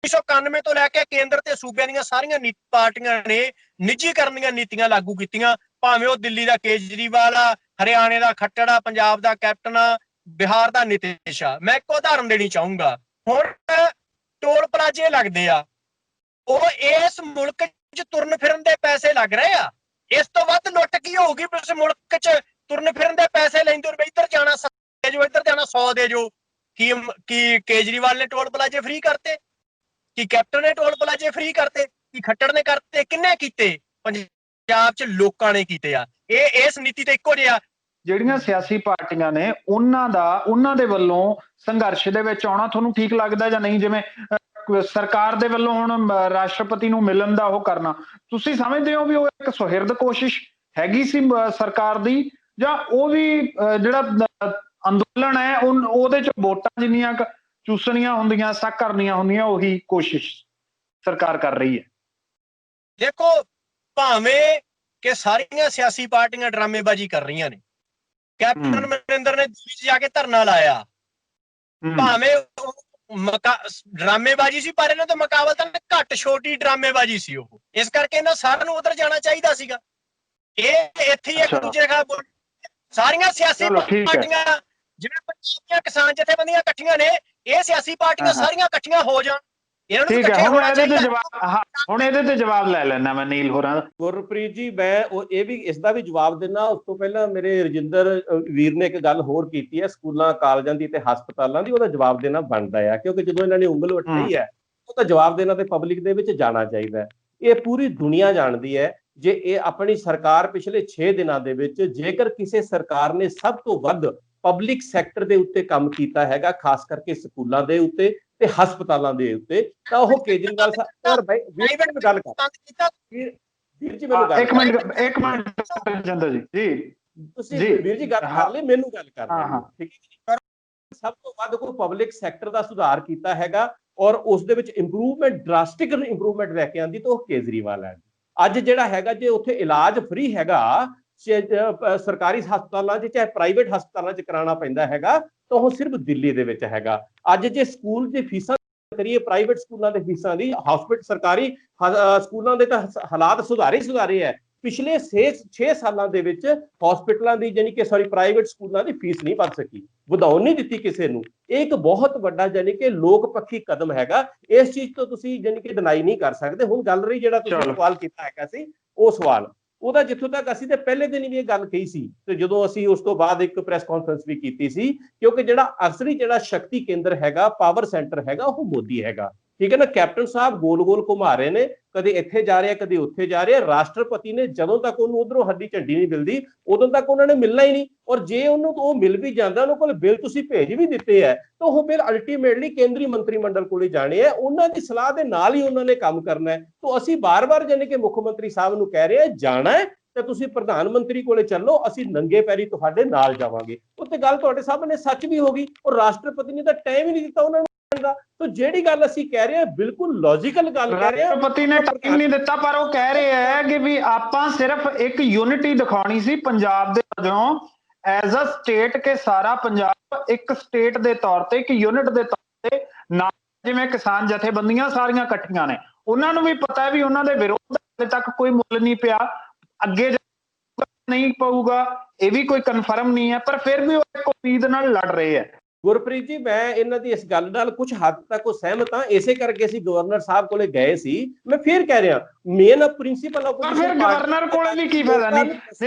1991 ਤੋਂ ਲੈ ਕੇ ਕੇਂਦਰ ਤੇ ਸੂਬਿਆਂ ਦੀਆਂ ਸਾਰੀਆਂ ਪਾਰਟੀਆਂ ਨੇ ਨਿੱਜੀਕਰਨ ਦੀਆਂ ਨੀਤੀਆਂ ਲਾਗੂ ਕੀਤੀਆਂ, ਭਾਵੇਂ ਉਹ ਦਿੱਲੀ ਦਾ ਕੇਜਰੀਵਾਲ ਆ, ਹਰਿਆਣੇ ਦਾ ਖੱਟੜ ਆ, ਪੰਜਾਬ ਦਾ ਕੈਪਟਨ ਆ, ਬਿਹਾਰ ਦਾ ਨਿਤੀਸ਼ ਆ। ਮੈਂ ਇੱਕ ਉਦਾਹਰਨ ਦੇਣੀ ਚਾਹੂੰਗਾ। ਹੁਣ ਟੋਲ ਪਲਾਜ਼ੇ ਲੱਗਦੇ ਆ, ਉਹ ਇਸ ਮੁਲਕ 'ਚ ਤੁਰਨ ਫਿਰਨ ਦੇ ਪੈਸੇ ਲੱਗ ਰਹੇ ਆ। ਇਸ ਤੋਂ ਵੱਧ ਲੁੱਟ ਕੀ ਹੋਊਗੀ? ਇਸ ਮੁਲਕ 'ਚ ਤੁਰਨ ਫਿਰਨ ਦੇ ਪੈਸੇ ਲੈਂਦੇ ਹੋ, ਇੱਧਰ ਜਾਣਾ 70 ਦੇ ਜੋ, ਇੱਧਰ ਜਾਣਾ 100 ਦੇ ਜੋ। ਕੀ ਕੇਜਰੀਵਾਲ ਨੇ ਟੋਲ ਪਲਾਜ਼ੇ ਫ੍ਰੀ ਕਰਤੇ? ਕੀ ਕੈਪਟਨ ਨੇ ਟੋਲ ਪਲਾਜ਼ੇ ਫ੍ਰੀ ਕਰਤੇ? ਕੀ ਖੱਟੜ ਨੇ ਕਰਤੇ? ਕਿੰਨੇ ਕੀਤੇ? ਪੰਜਾਬ 'ਚ ਲੋਕਾਂ ਨੇ ਕੀਤੇ ਆ। ਇਸ ਨੀਤੀ ਤੇ ਇੱਕੋ ਜਿਹਾ ਜਿਹੜੀਆਂ ਸਿਆਸੀ ਪਾਰਟੀਆਂ ਨੇ ਉਹਨਾਂ ਦੇ ਵੱਲੋਂ ਸੰਘਰਸ਼ ਦੇ ਵਿੱਚ ਆਉਣਾ ਤੁਹਾਨੂੰ ਠੀਕ ਲੱਗਦਾ ਜਾਂ ਨਹੀਂ? ਜਿਵੇਂ ਸਰਕਾਰ ਦੇ ਵੱਲੋਂ ਹੁਣ ਰਾਸ਼ਟਰਪਤੀ ਨੂੰ ਮਿਲਣ ਦਾ ਉਹ ਕਰਨਾ, ਤੁਸੀਂ ਸਮਝਦੇ ਹੋ ਵੀ ਉਹ ਇੱਕ ਸੁਹਿਰਦ ਕੋਸ਼ਿਸ਼ ਹੈਗੀ ਸੀ ਸਰਕਾਰ ਦੀ, ਜਾਂ ਉਹ ਵੀ ਜਿਹੜਾ ਅੰਦੋਲਨ ਹੈ ਉਹਦੇ ਚ ਵੋਟਾਂ ਜਿੰਨੀਆਂ ਚੂਸਣੀਆਂ ਹੁੰਦੀਆਂ, ਸੱਕ ਕਰਨੀਆਂ ਹੁੰਦੀਆਂ, ਉਹੀ ਕੋਸ਼ਿਸ਼ ਸਰਕਾਰ ਕਰ ਰਹੀ ਹੈ? ਦੇਖੋ, ਭਾਵੇਂ ਕਿ ਸਾਰੀਆਂ ਸਿਆਸੀ ਪਾਰਟੀਆਂ ਡਰਾਮੇਬਾਜ਼ੀ ਕਰ ਰਹੀਆਂ ਨੇ, ਕੈਪਟਨ ਅਮਰਿੰਦਰ ਨੇ ਦਿੱਲੀ 'ਚ ਜਾ ਕੇ ਧਰਨਾ ਲਾਇਆ, ਭਾਵੇਂ ਡਰਾਮੇਬਾਜ਼ੀ ਸੀ, ਪਰ ਇਹਨਾਂ ਤੋਂ ਮੁਕਾਬਲਤਨ ਘੱਟ ਛੋਟੀ ਡਰਾਮੇਬਾਜ਼ੀ ਸੀ ਉਹ। ਇਸ ਕਰਕੇ ਇਹਨਾਂ ਸਾਰਿਆਂ ਨੂੰ ਉਧਰ ਜਾਣਾ ਚਾਹੀਦਾ ਸੀਗਾ। ਇਹ ਇੱਥੇ ਇੱਕ ਦੂਜੇ ਨਾਲ ਸਾਰੀਆਂ ਸਿਆਸੀ ਪਾਰਟੀਆਂ, ਜਿਵੇਂ ਪੰਜਾਬ ਦੀਆਂ ਕਿਸਾਨ ਜਥੇਬੰਦੀਆਂ ਇਕੱਠੀਆਂ ਨੇ, ਇਹ ਸਿਆਸੀ ਪਾਰਟੀਆਂ ਸਾਰੀਆਂ ਇਕੱਠੀਆਂ ਹੋ ਜਾਣ। ਠੀਕ ਹੈ, ਹੁਣ ਇਹਦੇ ਤੇ ਜਵਾਬ ਲੈ ਲੈਣਾ ਮੈਂ ਨੀਲ ਹੋਰਾਂ ਦਾ। ਗੁਰਪ੍ਰੀਤ ਜੀ, ਮੈਂ ਇਹ ਵੀ ਇਸ ਦਾ ਵੀ ਜਵਾਬ ਦੇਣਾ। ਉਸ ਤੋਂ ਪਹਿਲਾਂ ਮੇਰੇ ਰਜਿੰਦਰ ਵੀਰ ਨੇ ਇੱਕ ਗੱਲ ਹੋਰ ਕੀਤੀ ਹੈ, ਸਕੂਲਾਂ ਕਾਲਜਾਂ ਦੀ ਤੇ ਹਸਪਤਾਲਾਂ ਦੀ, ਉਹਦਾ ਜਵਾਬ ਦੇਣਾ ਬਣਦਾ ਹੈ, ਕਿਉਂਕਿ ਜਦੋਂ ਇਹਨਾਂ ਨੇ ਉਂਗਲ ਉਠਾਈ ਹੈ ਉਹਦਾ ਜਵਾਬ ਦੇਣਾ ਤੇ ਪਬਲਿਕ ਦੇ ਵਿੱਚ ਜਾਣਾ ਚਾਹੀਦਾ ਹੈ। ਇਹ ਪੂਰੀ ਦੁਨੀਆ ਜਾਣਦੀ ਹੈ, ਜੇ ਇਹ ਆਪਣੀ ਸਰਕਾਰ ਪਿਛਲੇ 6 ਦਿਨਾਂ ਦੇ ਵਿੱਚ ਜੇਕਰ ਕਿਸੇ ਸਰਕਾਰ ਨੇ ਸਭ ਤੋਂ ਵੱਧ ਪਬਲਿਕ ਸੈਕਟਰ ਦੇ ਉੱਤੇ ਕੰਮ ਕੀਤਾ ਹੈਗਾ, ਖਾਸ ਕਰਕੇ ਸਕੂਲਾਂ ਦੇ ਉੱਤੇ ਤੇ ਹਸਪਤਾਲਾਂ ਦੇ ਉੱਤੇ, ਤਾਂ ਉਹ ਕੇਜਰੀਵਾਲ ਸਾਹਿਬ। ਵੀਰ ਗੱਲ ਕਰ ਵੀਰ ਜੀ, ਮੈਨੂੰ ਇੱਕ ਮਿੰਟ ਜਿੰਦਰ ਜੀ ਤੁਸੀਂ ਵੀਰ ਜੀ ਗੱਲ ਕਰ ਲਈ, ਮੈਨੂੰ ਗੱਲ ਕਰ ਲਈ, ਠੀਕ ਹੈ। ਸਭ ਤੋਂ ਵੱਧ ਕੋਈ ਪਬਲਿਕ ਸੈਕਟਰ ਦਾ ਸੁਧਾਰ ਕੀਤਾ ਹੈਗਾ ਔਰ ਉਸ ਦੇ ਵਿੱਚ ਇੰਪਰੂਵਮੈਂਟ, ਡਰਾਸਟਿਕ ਇੰਪਰੂਵਮੈਂਟ ਲੈ ਕੇ ਆਂਦੀ, ਤਾਂ ਉਹ ਕੇਜਰੀਵਾਲ ਹੈ। ਅੱਜ ਜਿਹੜਾ ਹੈਗਾ, ਜੇ ਉੱਥੇ ਇਲਾਜ ਫ੍ਰੀ ਹੈਗਾ ਸਰਕਾਰੀ ਹਸਪਤਾਲਾਂ 'ਚ ਚਾਹੇ ਪ੍ਰਾਈਵੇਟ ਹਸਪਤਾਲਾਂ 'ਚ ਕਰਾਉਣਾ ਪੈਂਦਾ ਹੈਗਾ, ਤਾਂ ਉਹ ਸਿਰਫ ਦਿੱਲੀ ਦੇ ਵਿੱਚ ਹੈਗਾ। ਅੱਜ ਜੇ ਸਕੂਲ ਦੀ ਫੀਸਾਂ ਕਰੀਏ, ਪ੍ਰਾਈਵੇਟ ਸਕੂਲਾਂ ਦੇ ਫੀਸਾਂ ਦੀ, ਹਸਪਤਾਲ ਸਰਕਾਰੀ ਸਕੂਲਾਂ ਦੇ ਤਾਂ ਹਾਲਾਤ ਸੁਧਾਰੇ ਹੈ। ਪਿਛਲੇ 6 ਸਾਲਾਂ ਦੇ ਵਿੱਚ ਹਸਪਤਾਲਾਂ ਦੀ ਪ੍ਰਾਈਵੇਟ ਸਕੂਲਾਂ ਦੀ ਫੀਸ ਨਹੀਂ ਵੱਧ ਸਕੀ, ਵਧਾਉਣ ਨਹੀਂ ਦਿੱਤੀ ਕਿਸੇ ਨੂੰ। ਇਹ ਇੱਕ ਬਹੁਤ ਵੱਡਾ ਲੋਕ ਪੱਖੀ ਕਦਮ ਹੈਗਾ। ਇਸ ਚੀਜ਼ ਤੋਂ ਤੁਸੀਂ ਡਿਨਾਈ ਨਹੀਂ ਕਰ ਸਕਦੇ। ਹੁਣ ਗੱਲ ਰਹੀ ਜਿਹੜਾ ਤੁਸੀਂ ਸਵਾਲ ਕੀਤਾ ਹੈਗਾ ਸੀ, ਉਹ ਸਵਾਲ ਉਹਦਾ, ਜਿੱਥੋਂ ਤੱਕ ਅਸੀਂ ਤੇ ਪਹਿਲੇ ਦਿਨ ਵੀ ਇਹ ਗੱਲ ਕਹੀ ਸੀ, ਤੇ ਜਦੋਂ ਅਸੀਂ ਉਸ ਤੋਂ ਬਾਅਦ ਇੱਕ ਪ੍ਰੈਸ ਕਾਨਫਰੰਸ ਵੀ ਕੀਤੀ ਸੀ, ਕਿਉਂਕਿ ਜਿਹੜਾ ਸ਼ਕਤੀ ਕੇਂਦਰ ਹੈਗਾ, ਪਾਵਰ ਸੈਂਟਰ ਹੈਗਾ, ਉਹ ਮੋਦੀ ਹੈਗਾ, ਠੀਕ ਹੈ ਨਾ। ਕੈਪਟਨ ਸਾਹਿਬ ਗੋਲ ਘੁਮਾ ਰਹੇ ਨੇ, ਕਦੇ ਇੱਥੇ ਜਾ ਰਹੇ, ਕਦੇ ਉੱਥੇ ਜਾ ਰਹੇ। ਰਾਸ਼ਟਰਪਤੀ ਨੇ ਜਦੋਂ ਤੱਕ ਉਹਨੂੰ ਉਧਰੋਂ ਹੱਡੀ ਝੰਡੀ ਨਹੀਂ ਮਿਲਦੀ, ਉਦੋਂ ਤੱਕ ਉਹਨਾਂ ਨੇ ਮਿਲਣਾ ਹੀ ਨਹੀਂ। ਔਰ ਜੇ ਉਹਨੂੰ ਉਹ ਮਿਲ ਵੀ ਜਾਂਦਾ, ਉਹਨਾਂ ਕੋਲ ਬਿੱਲ ਤੁਸੀਂ ਭੇਜ ਵੀ ਦਿੱਤੇ ਹੈ, ਤਾਂ ਉਹ ਬਿੱਲ ਅਲਟੀਮੇਟਲੀ ਕੇਂਦਰੀ ਮੰਤਰੀ ਮੰਡਲ ਕੋਲੇ ਜਾਣੇ ਹੈ, ਉਹਨਾਂ ਦੀ ਸਲਾਹ ਦੇ ਨਾਲ ਹੀ ਉਹਨਾਂ ਨੇ ਕੰਮ ਕਰਨਾ ਹੈ। ਤਾਂ ਅਸੀਂ ਬਾਰ-ਬਾਰ ਮੁੱਖ ਮੰਤਰੀ ਸਾਹਿਬ ਨੂੰ ਕਹਿ ਰਹੇ ਹਾਂ, ਜਾਣਾ ਹੈ ਤੇ ਤੁਸੀਂ ਪ੍ਰਧਾਨ ਮੰਤਰੀ ਕੋਲੇ ਚੱਲੋ, ਅਸੀਂ ਨੰਗੇ ਪੈਰੀ ਤੁਹਾਡੇ ਨਾਲ ਜਾਵਾਂਗੇ। ਉੱਤੇ ਗੱਲ ਤੁਹਾਡੇ ਸਾਹਮਣੇ ਸੱਚ ਵੀ ਹੋ ਗਈ, ਔਰ ਰਾਸ਼ਟਰਪਤੀ ਨੇ ਤਾਂ ਟਾਈਮ ਹੀ ਨਹੀਂ ਦਿੱਤਾ ਉਹਨਾਂ ਨੂੰ। ਤਾਂ ਜਿਹੜੀ ਗੱਲ ਅਸੀਂ ਕਹਿ ਰਹੇ ਹਾਂ, ਬਿਲਕੁਲ ਲੌਜੀਕਲ ਗੱਲ ਕਹਿ ਰਹੇ ਹਾਂ। ਰਾਸ਼ਟਰਪਤੀ ਨੇ ਟਾਈਮ ਨਹੀਂ ਦਿੱਤਾ, ਪਰ ਉਹ ਕਹਿ ਰਹੇ ਹੈ ਕਿ ਵੀ ਆਪਾਂ ਸਿਰਫ ਇੱਕ ਯੂਨਿਟੀ ਦਿਖਾਉਣੀ ਸੀ ਪੰਜਾਬ ਦੇ ਵਜੋਂ, ਐਜ਼ ਅ ਸਟੇਟ, ਕੇ ਸਾਰਾ ਪੰਜਾਬ ਇੱਕ ਸਟੇਟ ਦੇ ਤੌਰ ਤੇ, ਇੱਕ ਯੂਨਿਟ ਦੇ ਤੌਰ ਤੇ, ਨਾ ਜਿਵੇਂ ਕਿਸਾਨ ਜਥੇਬੰਦੀਆਂ ਸਾਰੀਆਂ ਇਕੱਠੀਆਂ ਨੇ, ਉਹਨਾਂ ਨੂੰ ਵੀ ਪਤਾ ਹੈ ਵੀ ਉਹਨਾਂ ਦੇ ਵਿਰੋਧ ਹਾਲੇ ਤੱਕ ਕੋਈ ਮੁੱਲ ਨਹੀਂ ਪਿਆ, ਅੱਗੇ ਨਹੀਂ ਪਊਗਾ, ਇਹ ਵੀ ਕੋਈ ਕਨਫਰਮ ਨਹੀਂ ਹੈ, ਪਰ ਫਿਰ ਵੀ ਉਹ ਇੱਕ ਉਮੀਦ ਨਾਲ ਲੜ ਰਹੇ ਹੈ। ਗੁਰਪ੍ਰੀਤ ਜੀ, ਮੈਂ ਇਹਨਾਂ ਦੀ ਇਸ ਗੱਲ ਨਾਲ ਕੁਝ ਹੱਦ ਤੱਕ ਸਹਿਮਤ ਹਾਂ। ਇਸੇ ਕਰਕੇ ਅਸੀਂ ਗਵਰਨਰ ਸਾਹਿਬ ਕੋਲੇ ਗਏ ਸੀ। ਮੈਂ ਫਿਰ ਕਹਿ ਰਿਹਾ, ਮੇਨ ਪ੍ਰਿੰਸੀਪਲ ਫਿਰ ਗਵਰਨਰ ਕੋਲੇ ਵੀ ਕੀ ਫਾਇਦਾ? ਨਹੀਂ,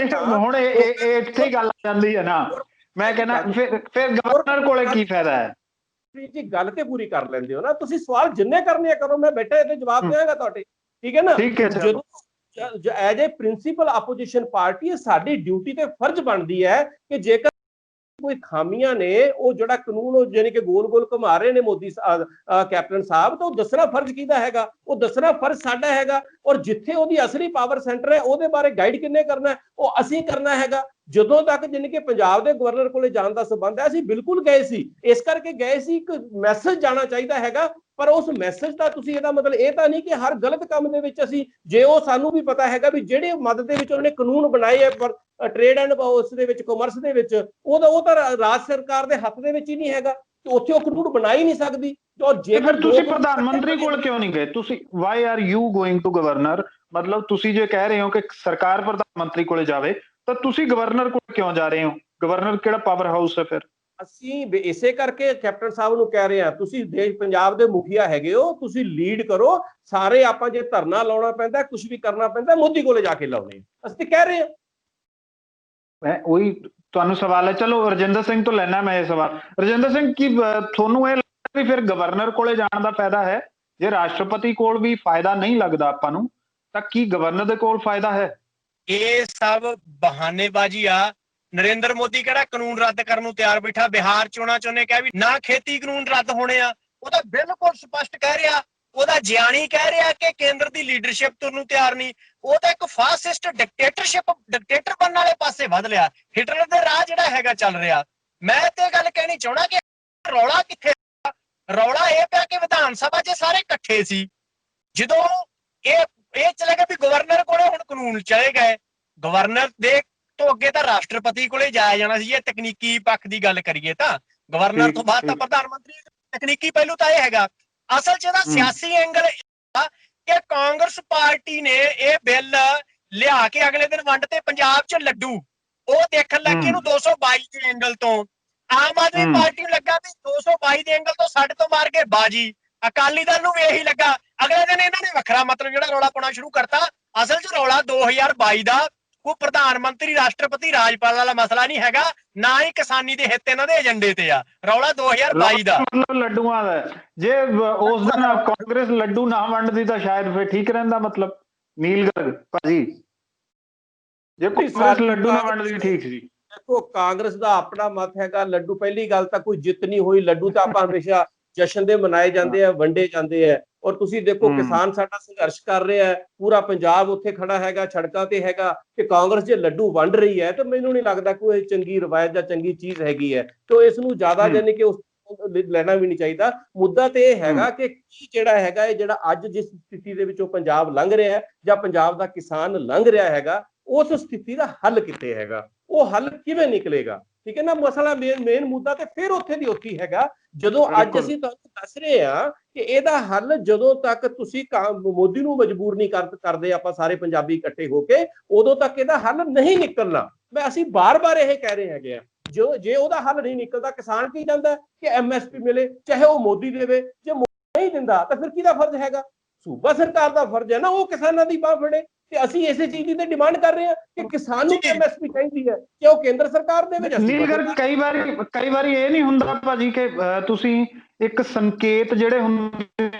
ਹੁਣ ਇੱਥੇ ਹੀ ਗੱਲ ਆ ਜਾਂਦੀ ਹੈ ਨਾ। ਮੈਂ ਕਹਿੰਦਾ ਫਿਰ ਗਵਰਨਰ ਕੋਲੇ ਕੀ ਫਾਇਦਾ ਹੈ? ਜੀ ਗੱਲ ਤੇ ਪੂਰੀ ਕਰ ਲੈਂਦੇ ਹੋ ਨਾ ਤੁਸੀਂ, ਸਵਾਲ ਜਿੰਨੇ ਕਰਨੇ ਕਰੋ, ਮੈਂ ਬੈਠਾ ਇਹਦੇ ਜਵਾਬ ਦੇਵਾਂਗਾ ਤੁਹਾਡੇ, ਠੀਕ ਹੈ ਨਾ। ਜਦੋਂ as a principal opposition party, ਸਾਡੀ ਡਿਊਟੀ ਤੇ ਫਰਜ਼ ਬਣਦੀ ਹੈ ਕਿ ਜੇਕਰ ਕੋਈ ਖਾਮੀਆਂ ਨੇ, ਉਹ ਜਿਹੜਾ ਕਾਨੂੰਨ ਉਹ ਗੋਲ ਘੁਮਾ ਰਹੇ ਨੇ ਮੋਦੀ ਕੈਪਟਨ ਸਾਹਿਬ, ਤਾਂ ਉਹ ਦੱਸਣਾ ਫਰਜ਼ ਕਿਹਦਾ ਹੈਗਾ? ਉਹ ਦੱਸਣਾ ਫਰਜ਼ ਸਾਡਾ ਹੈਗਾ। ਔਰ ਜਿੱਥੇ ਉਹਦੀ ਅਸਲੀ ਪਾਵਰ ਸੈਂਟਰ ਹੈ, ਉਹਦੇ ਬਾਰੇ ਗਾਈਡ ਕਿੰਨੇ ਕਰਨਾ, ਉਹ ਅਸੀਂ ਕਰਨਾ ਹੈਗਾ। ਜਦੋਂ ਤੱਕ ਪੰਜਾਬ ਦੇ ਗਵਰਨਰ ਕੋਲੇ ਜਾਣ ਦਾ ਸੰਬੰਧ ਹੈ, ਅਸੀਂ ਬਿਲਕੁਲ ਗਏ ਸੀ। ਇਸ ਕਰਕੇ ਗਏ ਸੀ, ਇੱਕ ਮੈਸੇਜ ਜਾਣਾ ਚਾਹੀਦਾ ਹੈਗਾ, ਪਰ ਉਸ ਮੈਸੇਜ ਦਾ ਤੁਸੀਂ ਇਹਦਾ ਮਤਲਬ ਇਹ ਤਾਂ ਨਹੀਂ ਕਿ ਹਰ ਗਲਤ ਕੰਮ ਦੇ ਵਿੱਚ ਅਸੀਂ, ਜੇ ਉਹ ਸਾਨੂੰ ਵੀ ਪਤਾ ਹੈਗਾ ਵੀ ਜਿਹੜੇ ਮੱਦ ਦੇ ਵਿੱਚ ਉਹਨੇ ਕਾਨੂੰਨ ਬਣਾਏ ਹੈ ਟ੍ਰੇਡ ਐਂਡ ਉਸ ਦੇ ਵਿੱਚ, ਕਾਮਰਸ ਦੇ ਵਿੱਚ, ਉਹ ਤਾਂ ਰਾਜ ਸਰਕਾਰ ਦੇ ਹੱਥ ਦੇ ਵਿੱਚ ਹੀ ਨਹੀਂ ਹੈਗਾ, ਤੇ ਉੱਥੇ ਉਹ ਕਾਨੂੰਨ ਬਣਾ ਹੀ ਨਹੀਂ ਸਕਦੀ। ਔਰ ਜੇਕਰ ਤੁਸੀਂ ਪ੍ਰਧਾਨ ਮੰਤਰੀ ਕੋਲ ਕਿਉਂ ਨਹੀਂ ਗਏ? ਤੁਸੀਂ why are you going to governor? ਮਤਲਬ ਤੁਸੀਂ ਜੇ ਕਹਿ ਰਹੇ ਹੋ ਕਿ ਸਰਕਾਰ ਪ੍ਰਧਾਨ ਮੰਤਰੀ ਕੋਲੇ ਜਾਵੇ, ਤਾਂ ਤੁਸੀਂ ਗਵਰਨਰ ਕੋਲ ਕਿਉਂ ਜਾ ਰਹੇ ਹੋ? ਗਵਰਨਰ ਕਿਹੜਾ ਪਾਵਰ ਹਾਊਸ ਹੈ ਫਿਰ? ਅਸੀਂ ਇਸੇ ਕਰਕੇ ਕੈਪਟਨ ਸਾਹਿਬ ਨੂੰ ਕਹਿ ਰਹੇ ਹਾਂ, ਤੁਸੀਂ ਦੇਸ਼ ਪੰਜਾਬ ਦੇ ਮੁਖੀਆ ਹੈਗੇ ਹੋ, ਤੁਸੀਂ ਲੀਡ ਕਰੋ। ਸਾਰੇ ਆਪਾਂ ਜੇ ਧਰਨਾ ਲਾਉਣਾ ਪੈਂਦਾ, ਕੁਝ ਵੀ ਕਰਨਾ ਪੈਂਦਾ, ਮੋਦੀ ਕੋਲੇ ਜਾ ਕੇ ਲਾਉਣੇ, ਅਸੀਂ ਤੇ ਕਹਿ ਰਹੇ ਹਾਂ। ਉਹੀ ਤੁਹਾਨੂੰ ਸਵਾਲ ਹੈ। ਚਲੋ ਰਜਿੰਦਰ ਸਿੰਘ ਤੋਂ ਲੈਣਾ ਮੈਂ ਇਹ ਸਵਾਲ। ਰਜਿੰਦਰ ਸਿੰਘ, ਕੀ ਤੁਹਾਨੂੰ ਇਹ ਲੱਗਦਾ ਵੀ ਫਿਰ ਗਵਰਨਰ ਕੋਲੇ ਜਾਣ ਦਾ ਫਾਇਦਾ ਹੈ? ਜੇ ਰਾਸ਼ਟਰਪਤੀ ਕੋਲ ਵੀ ਫਾਇਦਾ ਨਹੀਂ ਲੱਗਦਾ ਆਪਾਂ ਨੂੰ, ਤਾਂ ਕੀ ਗਵਰਨਰ ਦੇ ਕੋਲ ਫਾਇਦਾ ਹੈ? ਇਹ ਸਭ ਬਹਾਨੇਬਾਜ਼ੀ ਆ। ਨਰਿੰਦਰ ਮੋਦੀ ਕਿਹੜਾ ਕਾਨੂੰਨ ਰੱਦ ਕਰਨ ਨੂੰ ਤਿਆਰ ਬੈਠਾ? ਬਿਹਾਰ ਚੋਣਾਂ ਚ ਉਹਨੇ ਕਿਹਾ ਵੀ ਨਾ ਖੇਤੀ ਕਾਨੂੰਨ ਰੱਦ ਹੋਣੇ ਆ। ਉਹ ਤਾਂ ਬਿਲਕੁਲ ਸਪਸ਼ਟ ਕਹਿ ਰਿਹਾ। ਉਹਦਾ ਜਿਆਣੀ ਕਹਿ ਰਿਹਾ ਕਿ ਕੇਂਦਰ ਦੀ ਲੀਡਰਸ਼ਿਪ ਤੁਰਨ ਨੂੰ ਤਿਆਰ ਨਹੀਂ। ਉਹ ਤਾਂ ਇੱਕ ਫਾਸਿਸਟ ਡਿਕਟੇਟਰ ਬਣਨ ਵਾਲੇ ਪਾਸੇ ਵਧ ਲਿਆ। ਹਿਟਲਰ ਦੇ ਰਾਹ ਜਿਹੜਾ ਹੈਗਾ ਚੱਲ ਰਿਹਾ। ਮੈਂ ਤੇ ਗੱਲ ਕਹਿਣੀ ਚਾਹਣਾ ਕਿ ਰੌਲਾ ਕਿੱਥੇ? ਰੌਲਾ ਇਹ ਪਿਆ ਕਿ ਵਿਧਾਨ ਸਭਾ 'ਚ ਸਾਰੇ ਇਕੱਠੇ ਸੀ। ਜਦੋਂ ਇਹ ਚਲੇ ਗਏ ਵੀ ਗਵਰਨਰ ਕੋਲੇ ਹੁਣ ਕਾਨੂੰਨ ਚਲੇ ਗਏ, ਗਵਰਨਰ ਦੇ ਤੋਂ ਅੱਗੇ ਤਾਂ ਰਾਸ਼ਟਰਪਤੀ ਕੋਲੇ ਜਾਇਆ ਜਾਣਾ ਸੀ। ਜੇ ਤਕਨੀਕੀ ਪੱਖ ਦੀ ਗੱਲ ਕਰੀਏ ਤਾਂ ਗਵਰਨਰ ਤੋਂ ਬਾਅਦ ਤਾਂ ਪ੍ਰਧਾਨ ਮੰਤਰੀ। ਤਕਨੀਕੀ ਪਹਿਲੂ ਤਾਂ ਇਹ ਹੈਗਾ। ਅਸਲ 'ਚ ਇਹਦਾ ਸਿਆਸੀ ਐਂਗਲ ਕਿ ਕਾਂਗਰਸ ਪਾਰਟੀ ਨੇ ਇਹ ਬਿੱਲ ਲਿਆ ਕੇ ਅਗਲੇ ਦਿਨ ਵੰਡ ਤੇ ਪੰਜਾਬ 'ਚ ਲੱਡੂ ਉਹ ਦੇਖਣ ਲੱਗੇ ਇਹਨੂੰ 222 ਦੇ ਐਂਗਲ ਤੋਂ। ਆਮ ਆਦਮੀ ਪਾਰਟੀ ਨੂੰ ਲੱਗਾ ਵੀ 222 ਦੇ ਐਂਗਲ ਤੋਂ ਸਾਡੇ ਤੋਂ ਮਾਰ ਕੇ ਬਾਜੀ। ਅਕਾਲੀ ਦਲ ਨੂੰ ਵੀ ਇਹੀ ਲੱਗਾ। ਅਗਲੇ ਦਿਨ ਇਹਨਾਂ ਨੇ ਵੱਖਰਾ ਮਤਲਬ ਜਿਹੜਾ ਰੌਲਾ ਪਾਉਣਾ ਸ਼ੁਰੂ ਕਰਤਾ। ਅਸਲ 'ਚ ਰੌਲਾ 2022 ਦਾ ਕੋਈ ਪ੍ਰਧਾਨ ਮੰਤਰੀ, ਰਾਸ਼ਟਰਪਤੀ, ਰਾਜਪਾਲ ਵਾਲਾ ਮਸਲਾ ਨਹੀਂ ਹੈਗਾ, ਨਾ ਹੀ ਕਿਸਾਨੀ ਦੇ ਹਿੱਤ ਇਹਨਾਂ ਦੇ ਏਜੰਡੇ ਤੇ ਆ। ਰੌਲਾ 2022 ਦਾ ਮਤਲਬ ਲੱਡੂਆਂ ਦਾ। ਜੇ ਉਸ ਦਿਨ ਕਾਂਗਰਸ ਲੱਡੂ ਨਾ ਵੰਡਦੀ ਤਾਂ ਸ਼ਾਇਦ ਫਿਰ ਠੀਕ ਰਹਿੰਦਾ। ਮਤਲਬ ਨੀਲ ਗਰਗ ਭਾਜੀ, ਜੇ ਕਾਂਗਰਸ ਲੱਡੂ ਨਾ ਵੰਡਦੀ ਠੀਕ ਸੀ। ਦੇਖੋ, ਕਾਂਗਰਸ ਦਾ ਆਪਣਾ ਮਤ ਹੈਗਾ। ਲੱਡੂ, ਪਹਿਲੀ ਗੱਲ ਤਾਂ ਕੋਈ ਜਿੱਤ ਨਹੀਂ ਹੋਈ। ਲੱਡੂ ਤਾਂ ਆਪਾਂ ਹਮੇਸ਼ਾ ਜਸ਼ਨ ਦੇ ਮਨਾਏ ਜਾਂਦੇ ਆ, ਵੰਡੇ ਜਾਂਦੇ ਆ। ਔਰ ਤੁਸੀਂ ਦੇਖੋ, ਕਿਸਾਨ ਸਾਡਾ ਸੰਘਰਸ਼ ਕਰ ਰਿਹਾ ਹੈ, ਪੂਰਾ ਪੰਜਾਬ ਉੱਥੇ ਖੜਾ ਹੈਗਾ, ਸੜਕਾਂ ਤੇ ਹੈਗਾ, ਕਿ ਕਾਂਗਰਸ ਜੇ ਲੱਡੂ ਵੰਡ ਰਹੀ ਹੈ ਤਾਂ ਮੈਨੂੰ ਨਹੀਂ ਲੱਗਦਾ ਕੋਈ ਚੰਗੀ ਰਵਾਇਤ ਜਾਂ ਚੰਗੀ ਚੀਜ਼ ਹੈਗੀ ਹੈ। ਤੇ ਇਸ ਨੂੰ ਜ਼ਿਆਦਾ ਯਾਨੀ ਕਿ ਉਸ ਲੈਣਾ ਵੀ ਨਹੀਂ ਚਾਹੀਦਾ। ਮੁੱਦਾ ਤੇ ਇਹ ਹੈਗਾ ਕਿ ਕੀ ਜਿਹੜਾ ਹੈਗਾ, ਇਹ ਜਿਹੜਾ ਅੱਜ ਜਿਸ ਸਥਿਤੀ ਦੇ ਵਿੱਚੋਂ ਪੰਜਾਬ ਲੰਘ ਰਿਹਾ ਹੈ ਜਾਂ ਪੰਜਾਬ ਦਾ ਕਿਸਾਨ ਲੰਘ ਰਿਹਾ ਹੈਗਾ, ਉਸ ਸਥਿਤੀ ਦਾ ਹੱਲ ਕਿੱਥੇ ਹੈਗਾ, ਉਹ ਹੱਲ ਕਿਵੇਂ ਨਿਕਲੇਗਾ? ਠੀਕ ਹੈ ਨਾ। ਮਸਲਾ ਮੇਨ ਮੁੱਦਾ ਤੇ ਫਿਰ ਉੱਥੇ ਦੀ ਉੱਥੇ ਹੈਗਾ। ਜਦੋਂ ਅੱਜ ਅਸੀਂ ਤੁਹਾਨੂੰ ਦੱਸ ਰਹੇ ਹਾਂ ਕਿ ਇਹਦਾ ਹੱਲ ਜਦੋਂ ਤੱਕ ਤੁਸੀਂ ਮੋਦੀ ਨੂੰ ਮਜਬੂਰ ਨਹੀਂ ਕਰਦੇ ਆਪਾਂ ਸਾਰੇ ਪੰਜਾਬੀ ਇਕੱਠੇ ਹੋ ਕੇ, ਉਦੋਂ ਤੱਕ ਇਹਦਾ ਹੱਲ ਨਹੀਂ ਨਿਕਲਣਾ। ਅਸੀਂ ਬਾਰ-ਬਾਰ ਇਹ ਕਹਿ ਰਹੇ ਹੈਗੇ ਆ। ਜੇ ਉਹਦਾ ਹੱਲ ਨਹੀਂ ਨਿਕਲਦਾ, ਕਿਸਾਨ ਕੀ ਚਾਹੁੰਦਾ ਕਿ ਐਮਐਸਪੀ ਮਿਲੇ, ਚਾਹੇ ਉਹ ਮੋਦੀ ਦੇਵੇ। ਜੇ ਨਹੀਂ ਦਿੰਦਾ ਤਾਂ ਫਿਰ ਕਿਹਦਾ ਫਰਜ਼ ਹੈਗਾ? ਸੂਬਾ ਸਰਕਾਰ ਦਾ ਫਰਜ਼ ਹੈ ਨਾ, ਉਹ ਕਿਸਾਨਾਂ ਦੀ ਬਾਹ ਫੜੇ। ਤੇ ਅਸੀਂ ਇਸੇ ਚੀਜ਼ ਦੀ ਤੇ ਡਿਮਾਂਡ ਕਰ ਰਹੇ ਹਾਂ ਕਿ ਕਿਸਾਨ ਨੂੰ ਐਮਐਸਪੀ ਚਾਹੀਦੀ ਹੈ ਕਿ ਉਹ ਕੇਂਦਰ ਸਰਕਾਰ ਦੇ ਵਿੱਚ। ਕਈ ਵਾਰੀ ਇਹ ਨਹੀਂ ਹੁੰਦਾ ਭਾਜੀ ਕਿ ਤੁਸੀਂ ਇੱਕ ਸੰਕੇਤ ਜਿਹੜੇ ਹੁੰਦੇ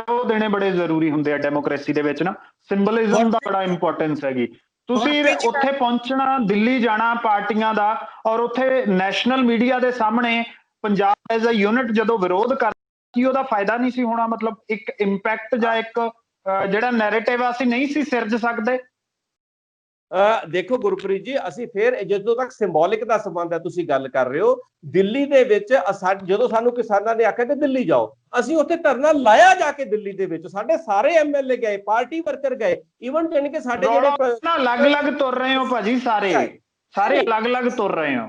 ਉਹ ਦੇਣੇ ਬੜੇ ਜ਼ਰੂਰੀ ਹੁੰਦੇ ਆ ਡੈਮੋਕ੍ਰੇਸੀ ਦੇ ਵਿੱਚ ਨਾ। ਸਿੰਬਲਿਜ਼ਮ ਦਾ ਬੜਾ ਇੰਪੋਰਟੈਂਸ ਹੈਗੀ। ਤੁਸੀਂ ਉੱਥੇ ਪਹੁੰਚਣਾ, ਦਿੱਲੀ ਜਾਣਾ ਪਾਰਟੀਆਂ ਦਾ, ਔਰ ਉੱਥੇ ਨੈਸ਼ਨਲ ਮੀਡੀਆ ਦੇ ਸਾਹਮਣੇ ਪੰਜਾਬ ਐਜ਼ ਅ ਯੂਨਿਟ ਜਦੋਂ ਵਿਰੋਧ ਕਰ, ਕੀ ਉਹਦਾ ਫਾਇਦਾ ਨਹੀਂ ਸੀ ਹੋਣਾ? ਮਤਲਬ ਇੱਕ ਇੰਪੈਕਟ ਜਾਂ ਇੱਕ ਜਿਹੜਾ ਨੈਰੇਟਿਵ ਅਸੀਂ ਨਹੀਂ ਸੀ ਸਿਰਜ ਸਕਦੇ। ਦੇਖੋ ਗੁਰਪ੍ਰੀਤ ਜੀ, ਅਸੀਂ ਫਿਰ ਜਦੋਂ ਤੱਕ ਸਿੰਬੋਲਿਕ ਦਾ ਸੰਬੰਧ ਹੈ, ਤੁਸੀਂ ਗੱਲ ਕਰ ਰਹੇ ਹੋ ਦਿੱਲੀ ਦੇ ਵਿੱਚ। ਜਦੋਂ ਸਾਨੂੰ ਕਿਸਾਨਾਂ ਨੇ ਆਖਿਆ ਕਿ ਦਿੱਲੀ ਜਾਓ, ਅਸੀਂ ਉੱਥੇ ਧਰਨਾ ਲਾਇਆ ਜਾ ਕੇ ਦਿੱਲੀ ਦੇ ਵਿੱਚ। ਸਾਡੇ ਸਾਰੇ ਐਮਐਲਏ ਗਏ, ਪਾਰਟੀ ਵਰਕਰ ਗਏ, ਈਵਨ ਜਾਨੀ ਕਿ ਸਾਡੇ ਜਿਹੜੇ ਅਲੱਗ-ਅਲੱਗ ਤੁਰ ਰਹੇ ਹੋ ਭਾਜੀ, ਸਾਰੇ ਅਲੱਗ-ਅਲੱਗ ਤੁਰ ਰਹੇ ਹੋ।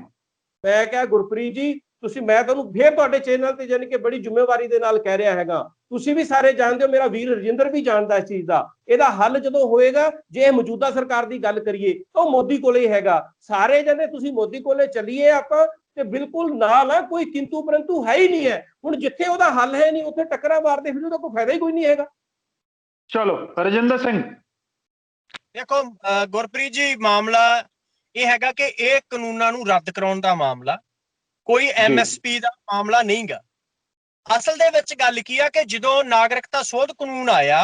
ਮੈਂ ਕਿਹਾ ਗੁਰਪ੍ਰੀਤ ਜੀ, ਮੈਂ ਤੁਹਾਨੂੰ ਫੇਰ ਤੁਹਾਡੇ ਚੈਨਲ ਤੇ ਜਾਨੀ ਕਿ ਬੜੀ ਜ਼ਿੰਮੇਵਾਰੀ ਦੇ ਨਾਲ ਕਹਿ ਰਿਹਾ ਹੈਗਾ, ਤੁਸੀਂ ਵੀ ਸਾਰੇ ਜਾਣਦੇ ਹੋ, ਮੇਰਾ ਵੀਰ ਰਜਿੰਦਰ ਵੀ ਜਾਣਦਾ ਇਸ ਚੀਜ਼ ਦਾ। ਇਹਦਾ ਹੱਲ ਜਦੋਂ ਹੋਏਗਾ, ਜੇ ਇਹ ਮੌਜੂਦਾ ਸਰਕਾਰ ਦੀ ਗੱਲ ਕਰੀਏ ਤਾਂ ਉਹ ਮੋਦੀ ਕੋਲੇ ਹੀ ਹੈਗਾ। ਸਾਰੇ ਜਣੇ ਤੁਸੀਂ ਮੋਦੀ ਕੋਲੇ ਚੱਲੀਏ ਆਪਾਂ, ਤੇ ਬਿਲਕੁਲ ਨਾਲ ਆ, ਕੋਈ ਕਿੰਤੂ ਪਰੰਤੂ ਹੈ ਹੀ ਨਹੀਂ ਹੈ। ਹੁਣ ਜਿੱਥੇ ਉਹਦਾ ਹੱਲ ਹੈ ਨਹੀਂ, ਉੱਥੇ ਟੱਕਰਾਂ ਮਾਰਦੇ ਫਿਰ ਉਹਦਾ ਕੋਈ ਫਾਇਦਾ ਹੀ ਕੋਈ ਨਹੀਂ ਹੈਗਾ। ਚਲੋ ਰਜਿੰਦਰ ਸਿੰਘ। ਦੇਖੋ ਗੁਰਪ੍ਰੀਤ ਜੀ, ਮਾਮਲਾ ਇਹ ਹੈਗਾ ਕਿ ਇਹ ਕਾਨੂੰਨਾਂ ਨੂੰ ਰੱਦ ਕਰਾਉਣ ਦਾ ਮਾਮਲਾ, ਕੋਈ ਐਮਐਸਪੀ ਦਾ ਮਾਮਲਾ ਨਹੀਂਗਾ। ਅਸਲ ਦੇ ਵਿੱਚ ਗੱਲ ਕੀ ਆ ਕਿ ਜਦੋਂ ਨਾਗਰਿਕਤਾ ਸੋਧ ਕਾਨੂੰਨ ਆਇਆ,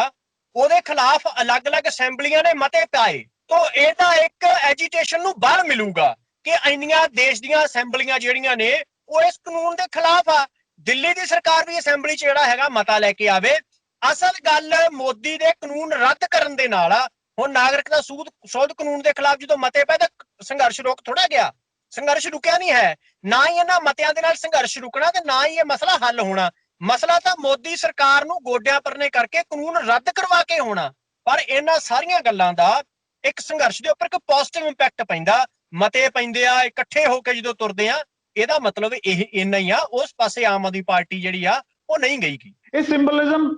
ਉਹਦੇ ਖਿਲਾਫ ਅਲੱਗ-ਅਲੱਗ ਅਸੈਂਬਲੀਆਂ ਨੇ ਮਤੇ ਪਾਏ, ਤਾਂ ਇਹਦਾ ਇੱਕ ਐਜੀਟੇਸ਼ਨ ਨੂੰ ਬਲ ਮਿਲੂਗਾ ਕਿ ਇੰਨੀਆਂ ਦੇਸ਼ ਦੀਆਂ ਅਸੈਂਬਲੀਆਂ ਜਿਹੜੀਆਂ ਨੇ ਉਹ ਇਸ ਕਾਨੂੰਨ ਦੇ ਖਿਲਾਫ ਆ। ਦਿੱਲੀ ਦੀ ਸਰਕਾਰ ਵੀ ਅਸੈਂਬਲੀ 'ਚ ਜਿਹੜਾ ਹੈਗਾ ਮਤਾ ਲੈ ਕੇ ਆਵੇ। ਅਸਲ ਗੱਲ ਮੋਦੀ ਦੇ ਕਾਨੂੰਨ ਰੱਦ ਕਰਨ ਦੇ ਨਾਲ ਆ। ਹੁਣ ਨਾਗਰਿਕਤਾ ਸੋਧ ਕਾਨੂੰਨ ਦੇ ਖਿਲਾਫ ਜਦੋਂ ਮਤੇ ਪਏ ਤਾਂ ਸੰਘਰਸ਼ ਰੁਕ ਥੋੜਾ ਗਿਆ। ਸੰਘਰਸ਼ ਰੁਕਿਆ ਨਹੀਂ ਹੈ। ਨਾ ਹੀ ਇਹਨਾਂ ਮਤਿਆਂ ਦੇ ਨਾਲ ਸੰਘਰਸ਼ ਰੁਕਣਾ ਤੇ ਨਾ ਹੀ ਇਹ ਮਸਲਾ ਹੱਲ ਹੋਣਾ। ਮਸਲਾ ਤਾਂ ਮੋਦੀ ਸਰਕਾਰ ਨੂੰ ਗੋਡਿਆਂ ਪਰਨੇ ਕਰਕੇ ਕਾਨੂੰਨ ਰੱਦ ਕਰਵਾ ਕੇ ਹੋਣਾ। ਪਰ ਇਹਨਾਂ ਸਾਰੀਆਂ ਗੱਲਾਂ ਦਾ ਇੱਕ ਸੰਘਰਸ਼ ਦੇ ਉੱਪਰ ਇੱਕ ਪੋਜ਼ਿਟਿਵ ਇੰਪੈਕਟ ਪੈਂਦਾ। ਮਤੇ ਪੈਂਦੇ ਆ, ਇਕੱਠੇ ਹੋ ਕੇ ਜਦੋਂ ਤੁਰਦੇ ਆ, ਇਹਦਾ ਮਤਲਬ ਇਹ ਇੰਨਾ ਹੀ ਆ। ਉਸ ਪਾਸੇ ਆਮ ਆਦਮੀ ਪਾਰਟੀ ਜਿਹੜੀ ਆ ਉਹ ਨਹੀਂ ਗਈ। ਇਹ ਸਿੰਬਲਿਜ਼ਮ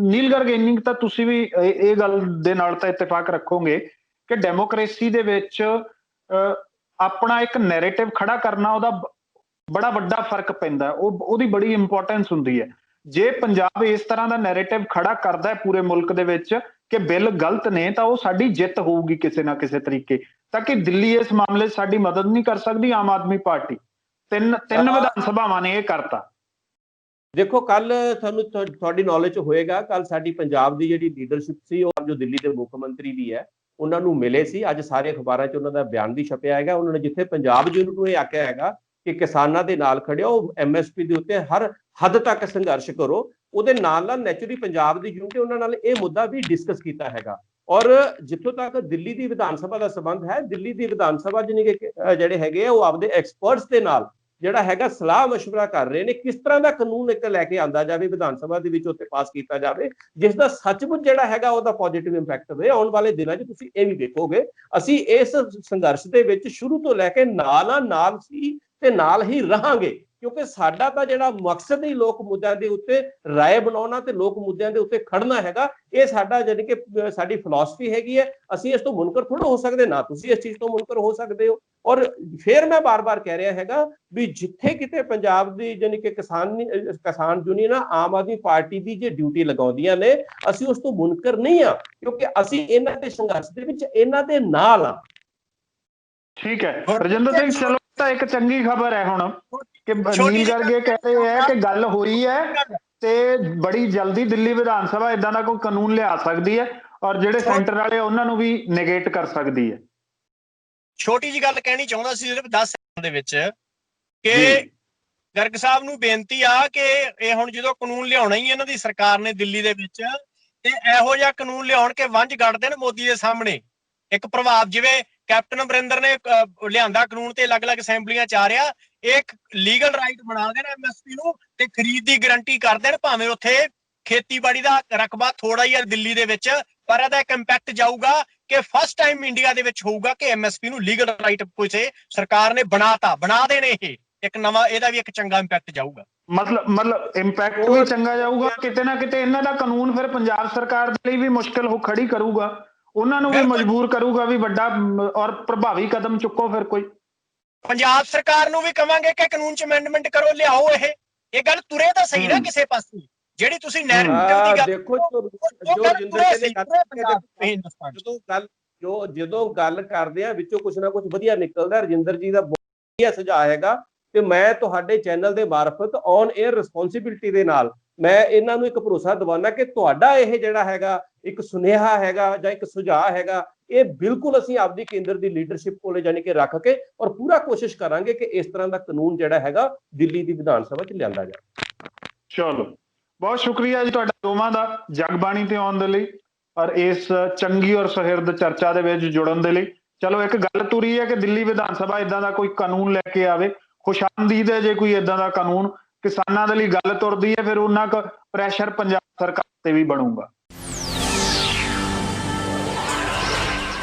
ਨੀਲ ਗਰਗ, ਇੰਨੀ ਤਾਂ ਤੁਸੀਂ ਵੀ ਇਹ ਗੱਲ ਦੇ ਨਾਲ ਤਾਂ ਇਤਫਾਕ ਰੱਖੋਗੇ ਕਿ ਡੈਮੋਕ੍ਰੇਸੀ ਦੇ ਵਿੱਚ ਆਪਣਾ ਇੱਕ ਨੈਰੇਟਿਵ ਖੜਾ ਕਰਨਾ, ਉਹਦਾ ਬੜਾ ਵੱਡਾ ਫਰਕ ਪੈਂਦਾ। ਉਹਦੀ ਬੜੀ ਇੰਪੋਰਟੈਂਸ ਹੁੰਦੀ ਹੈ। ਜੇ ਪੰਜਾਬ ਇਸ ਤਰ੍ਹਾਂ ਦਾ ਨੈਰੇਟਿਵ ਖੜਾ ਕਰਦਾ ਹੈ ਪੂਰੇ ਮੁਲਕ ਦੇ ਵਿੱਚ ਕਿ ਬਿੱਲ ਗਲਤ ਨੇ, ਤਾਂ ਉਹ ਸਾਡੀ ਜਿੱਤ ਹੋਊਗੀ ਕਿਸੇ ਨਾ ਕਿਸੇ ਤਰੀਕੇ। ਤਾਂ ਕਿ ਦਿੱਲੀ ਇਸ ਮਾਮਲੇ 'ਚ ਸਾਡੀ ਮਦਦ ਨਹੀਂ ਕਰ ਸਕਦੀ ਆਮ ਆਦਮੀ ਪਾਰਟੀ? ਤਿੰਨ ਵਿਧਾਨ ਸਭਾਵਾਂ ਨੇ ਇਹ ਕਰਤਾ। ਦੇਖੋ ਕੱਲ ਤੁਹਾਨੂੰ ਤੁਹਾਡੀ ਨੌਲੇਜ ਹੋਏਗਾ, ਕੱਲ ਸਾਡੀ ਪੰਜਾਬ ਦੀ ਜਿਹੜੀ ਲੀਡਰਸ਼ਿਪ ਸੀ ਉਹ ਜੋ ਦਿੱਲੀ ਦੇ ਮੁੱਖ ਮੰਤਰੀ ਵੀ ਹੈ ਉਹਨਾਂ ਨੂੰ ਮਿਲੇ ਸੀ। ਅੱਜ ਸਾਰੇ ਅਖਬਾਰਾਂ 'ਚ ਉਹਨਾਂ ਦਾ ਬਿਆਨ ਵੀ ਛਪਿਆ ਹੈਗਾ। ਉਹਨਾਂ ਨੇ ਜਿੱਥੇ ਪੰਜਾਬ ਯੂਨਿਟ ਨੂੰ ਇਹ ਆਖਿਆ ਹੈਗਾ ਕਿ ਕਿਸਾਨਾਂ ਦੇ ਨਾਲ ਖੜਿਓ, MSP ਦੇ ਉੱਤੇ ਹਰ ਹੱਦ ਤੱਕ ਸੰਘਰਸ਼ ਕਰੋ, ਉਹਦੇ ਨਾਲ ਨਾਲ ਨੈਚੁਰਲੀ ਪੰਜਾਬ ਦੀ ਯੂਨਿਟ ਉਹਨਾਂ ਨਾਲ ਇਹ ਮੁੱਦਾ ਵੀ ਡਿਸਕਸ ਕੀਤਾ ਹੈਗਾ। ਔਰ ਜਿੱਥੋਂ ਤੱਕ ਦਿੱਲੀ ਦੀ ਵਿਧਾਨ ਸਭਾ ਦਾ ਸੰਬੰਧ ਹੈ, ਦਿੱਲੀ ਦੀ ਵਿਧਾਨ ਸਭਾ ਜਿਹੜੇ ਹੈਗੇ ਆ ਉਹ ਆਪਦੇ ਐਕਸਪਰਟਸ ਦੇ ਨਾਲ ਜਿਹੜਾ ਹੈਗਾ ਸਲਾਹ ਮਸ਼ਵਰਾ ਕਰ ਰਹੇ ਨੇ ਕਿਸ ਤਰ੍ਹਾਂ ਦਾ ਕਾਨੂੰਨ ਇੱਕ ਲੈ ਕੇ ਆਂਦਾ ਜਾਵੇ ਵਿਧਾਨ ਸਭਾ ਦੇ ਵਿੱਚ, ਉੱਤੇ ਪਾਸ ਕੀਤਾ ਜਾਵੇ ਜਿਸ ਦਾ ਸੱਚਮੁੱਚ ਜਿਹੜਾ ਹੈਗਾ ਉਹਦਾ ਪੋਜ਼ਿਟਿਵ ਇੰਪੈਕਟ ਹੋਵੇ। ਆਉਣ ਵਾਲੇ ਦਿਨਾਂ 'ਚ ਤੁਸੀਂ ਇਹ ਵੀ ਦੇਖੋਗੇ ਅਸੀਂ ਇਸ ਸੰਘਰਸ਼ ਦੇ ਵਿੱਚ ਸ਼ੁਰੂ ਤੋਂ ਲੈ ਕੇ ਨਾਲ ਸੀ ਤੇ ਨਾਲ ਹੀ ਰਹਾਂਗੇ, ਕਿਉਂਕਿ ਸਾਡਾ ਤਾਂ ਜਿਹੜਾ ਮਕਸਦ ਹੀ ਲੋਕ ਮੁੱਦਿਆਂ ਦੇ ਉੱਤੇ ਰਾਏ ਬਣਾਉਣਾ ਤੇ ਲੋਕ ਮੁੱਦਿਆਂ ਦੇ ਉੱਤੇ ਖੜਨਾ ਹੈਗਾ। ਇਹ ਸਾਡਾ ਜਾਨੀ ਕਿ ਸਾਡੀ ਫਿਲਾਸਫੀ ਹੈਗੀ ਹੈ। ਅਸੀਂ ਇਸ ਤੋਂ ਮੁਨਕਰ ਥੋੜਾ ਹੋ ਸਕਦੇ, ਨਾ ਤੁਸੀਂ ਇਸ ਚੀਜ਼ ਤੋਂ ਮੁਨਕਰ ਹੋ ਸਕਦੇ ਹੋ। ਔਰ ਫਿਰ ਮੈਂ ਬਾਰ-ਬਾਰ ਕਹਿ ਰਿਹਾ ਹੈਗਾ ਵੀ ਜਿੱਥੇ ਕਿਤੇ ਪੰਜਾਬ ਦੀ ਜਾਨੀ ਕਿ ਕਿਸਾਨ ਯੂਨੀਅਨ ਆਮ ਆਦਮੀ ਪਾਰਟੀ ਦੀ ਜੇ ਡਿਊਟੀ ਲਗਾਉਂਦੀਆਂ ਨੇ, ਅਸੀਂ ਉਸ ਤੋਂ ਮੁਨਕਰ ਨਹੀਂ ਆ, ਕਿਉਂਕਿ ਅਸੀਂ ਇਹਨਾਂ ਦੇ ਸੰਘਰਸ਼ ਦੇ ਵਿੱਚ ਇਹਨਾਂ ਦੇ ਨਾਲ ਆ। ਠੀਕ ਹੈ ਰਜਿੰਦਰ ਸਿੰਘ, ਚਲੋ ਤਾਂ ਇੱਕ ਚੰਗੀ ਖਬਰ ਹੈ ਹੁਣ ਕਿ ਨੀਲ ਗਰਗੇ ਕਹਿ ਰਹੇ ਹੈ ਕਿ ਗੱਲ ਹੋਈ ਹੈ ਤੇ ਬੜੀ ਜਲਦੀ ਦਿੱਲੀ ਵਿਧਾਨ ਸਭਾ ਇਦਾਂ ਦਾ ਕੋਈ ਕਾਨੂੰਨ ਲਿਆ ਸਕਦੀ ਹੈ ਔਰ ਜਿਹੜੇ ਸੈਂਟਰ ਵਾਲੇ ਉਹਨਾਂ ਨੂੰ ਵੀ ਨੇਗੇਟ ਕਰ ਸਕਦੀ ਹੈ। ਛੋਟੀ ਜੀ ਗੱਲ ਕਹਿਣੀ ਚਾਹੁੰਦਾ ਸੀ ਸਿਰਫ 10 ਸੈਕਿੰਡ ਦੇ ਵਿੱਚ ਕਿ ਗਰਗ ਸਾਹਿਬ ਨੂੰ ਬੇਨਤੀ ਆ ਕਿ ਇਹ ਹੁਣ ਜਦੋਂ ਕਾਨੂੰਨ ਲਿਆਉਣਾ ਹੀ ਇਹਨਾਂ ਦੀ ਸਰਕਾਰ ਨੇ ਦਿੱਲੀ ਦੇ ਵਿੱਚ, ਤੇ ਇਹੋ ਜਿਹਾ ਕਾਨੂੰਨ ਲਿਆਉਣ ਕੇ ਵੰਝ ਕੱਢ ਦੇਣ ਮੋਦੀ ਦੇ ਸਾਹਮਣੇ। ਇੱਕ ਪ੍ਰਭਾਵ ਜਿਵੇਂ ਕੈਪਟਨ ਅਮਰਿੰਦਰ ਨੇ ਲਿਆਂਦਾ ਕਾਨੂੰਨ ਤੇ ਅਲੱਗ-ਅਲੱਗ ਅਸੈਂਬਲੀਆਂ ਚ ਆ ਰਿਹਾ, ਇੱਕ ਲੀਗਲ ਰਾਈਟ ਬਣਾ ਦੇਣ MSP ਨੂੰ ਤੇ ਖਰੀਦ ਦੀ ਗਾਰੰਟੀ ਕਰ ਦੇਣ, ਭਾਵੇਂ ਉੱਥੇ ਖੇਤੀਬਾੜੀ ਦਾ ਰਕਬਾ ਥੋੜਾ ਹੀ ਆ ਦਿੱਲੀ ਦੇ ਵਿੱਚ, ਪਰ ਇਹਦਾ ਇੱਕ ਇੰਪੈਕਟ ਜਾਊਗਾ ਕਿ ਫਸਟ ਟਾਈਮ ਇੰਡੀਆ ਦੇ ਵਿੱਚ ਹੋਊਗਾ ਕਿ MSP ਨੂੰ ਲੀਗਲ ਰਾਈਟ ਕਿਸੇ ਸਰਕਾਰ ਨੇ ਬਣਾ ਦੇਣੇ। ਇਹ ਇੱਕ ਨਵਾਂ, ਇਹਦਾ ਵੀ ਇੱਕ ਚੰਗਾ ਇੰਪੈਕਟ ਜਾਊਗਾ। ਮਤਲਬ ਇੰਪੈਕਟ ਵੀ ਚੰਗਾ ਜਾਊਗਾ। ਕਿਤੇ ਨਾ ਕਿਤੇ ਇਹਨਾਂ ਦਾ ਕਾਨੂੰਨ ਫਿਰ ਪੰਜਾਬ ਸਰਕਾਰ ਦੇ ਲਈ ਵੀ ਮੁਸ਼ਕਲ ਖੜੀ ਕਰੂਗਾ, ਉਹਨਾਂ ਨੂੰ ਵੀ ਮਜਬੂਰ ਕਰੂਗਾ ਵੀ ਵੱਡਾ ਔਰ ਪ੍ਰਭਾਵੀ ਕਦਮ ਚੁੱਕੋ। ਫਿਰ ਕੋਈ ਪੰਜਾਬ ਸਰਕਾਰ ਨੂੰ ਵੀ ਕਵਾਂਗੇ ਕਿ ਕਾਨੂੰਨ ਚ ਅਮੈਂਡਮੈਂਟ ਕਰੋ, ਲਿਆਓ। ਇਹ ਗੱਲ ਤੁਰੇ ਤਾਂ ਸਹੀ ਨਾ ਕਿਸੇ ਪਾਸੇ, ਜਿਹੜੀ ਤੁਸੀਂ ਨੈਰੇਟਿਵ ਦੀ ਗੱਲ ਦੇਖੋ ਜਦੋਂ ਗੱਲ ਕਰਦੇ ਆ ਵਿੱਚੋਂ ਕੁਛ ਨਾ ਕੁਛ ਵਧੀਆ ਨਿਕਲਦਾ। ਰਜਿੰਦਰ ਜੀ ਦਾ ਬਹੁਤ ਵਧੀਆ ਸੁਝਾਅ ਹੈਗਾ ਤੇ ਮੈਂ ਤੁਹਾਡੇ ਚੈਨਲ ਦੇ ਮਾਰਫਤ ਔਨ 에ਅਰ ਰਿਸਪੌਂਸਿਬਿਲਟੀ ਦੇ ਨਾਲ ਮੈਂ ਇਹਨਾਂ ਨੂੰ ਇੱਕ ਭਰੋਸਾ ਦਿਵਾਉਣਾ ਕਿ ਤੁਹਾਡਾ ਇਹ ਜਿਹੜਾ ਹੈਗਾ ਇੱਕ ਸੁਨੇਹਾ ਹੈਗਾ ਜਾਂ ਇੱਕ ਸੁਝਾਅ ਹੈਗਾ, ਇਹ ਬਿਲਕੁਲ ਅਸੀਂ ਆਪਦੀ ਕੇਂਦਰ ਦੀ ਲੀਡਰਸ਼ਿਪ ਕੋਲੇ ਜਾਨੀ ਕਿ ਰੱਖ ਕੇ ਔਰ ਪੂਰਾ ਕੋਸ਼ਿਸ਼ ਕਰਾਂਗੇ ਕਿ ਇਸ ਤਰ੍ਹਾਂ ਦਾ ਕਾਨੂੰਨ ਜਿਹੜਾ ਹੈਗਾ ਦਿੱਲੀ ਦੀ ਵਿਧਾਨ ਸਭਾ 'ਚ ਲਿਆਂਦਾ ਜਾਏ। ਚਲੋ ਬਹੁਤ ਸ਼ੁਕਰੀਆ ਜੀ ਤੁਹਾਡਾ ਦੋਵਾਂ ਦਾ ਜਗਬਾਣੀ ਤੇ ਆਉਣ ਦੇ ਲਈ ਔਰ ਇਸ ਚੰਗੀ ਔਰ ਸੁਹਿਰਦ ਚਰਚਾ ਦੇ ਵਿੱਚ ਜੁੜਨ ਦੇ ਲਈ। ਚਲੋ ਇੱਕ ਗੱਲ ਤੁਰੀ ਹੈ ਕਿ ਦਿੱਲੀ ਵਿਧਾਨ ਸਭਾ ਇਦਾਂ ਦਾ ਕੋਈ ਕਾਨੂੰਨ ਲੈ ਕੇ ਆਵੇ, ਖੁਸ਼ਾਮਦੀਦ ਹੈ ਜੇ ਕੋਈ ਇਦਾਂ ਦਾ ਕਾਨੂੰਨ ਕਿਸਾਨਾਂ ਦੇ ਲਈ ਗੱਲ ਤੁਰਦੀ ਹੈ, ਫਿਰ ਉਹਨਾਂ ਕੁ ਪ੍ਰੈਸ਼ਰ ਪੰਜਾਬ ਸਰਕਾਰ ਤੇ ਵੀ ਬਣੂਗਾ।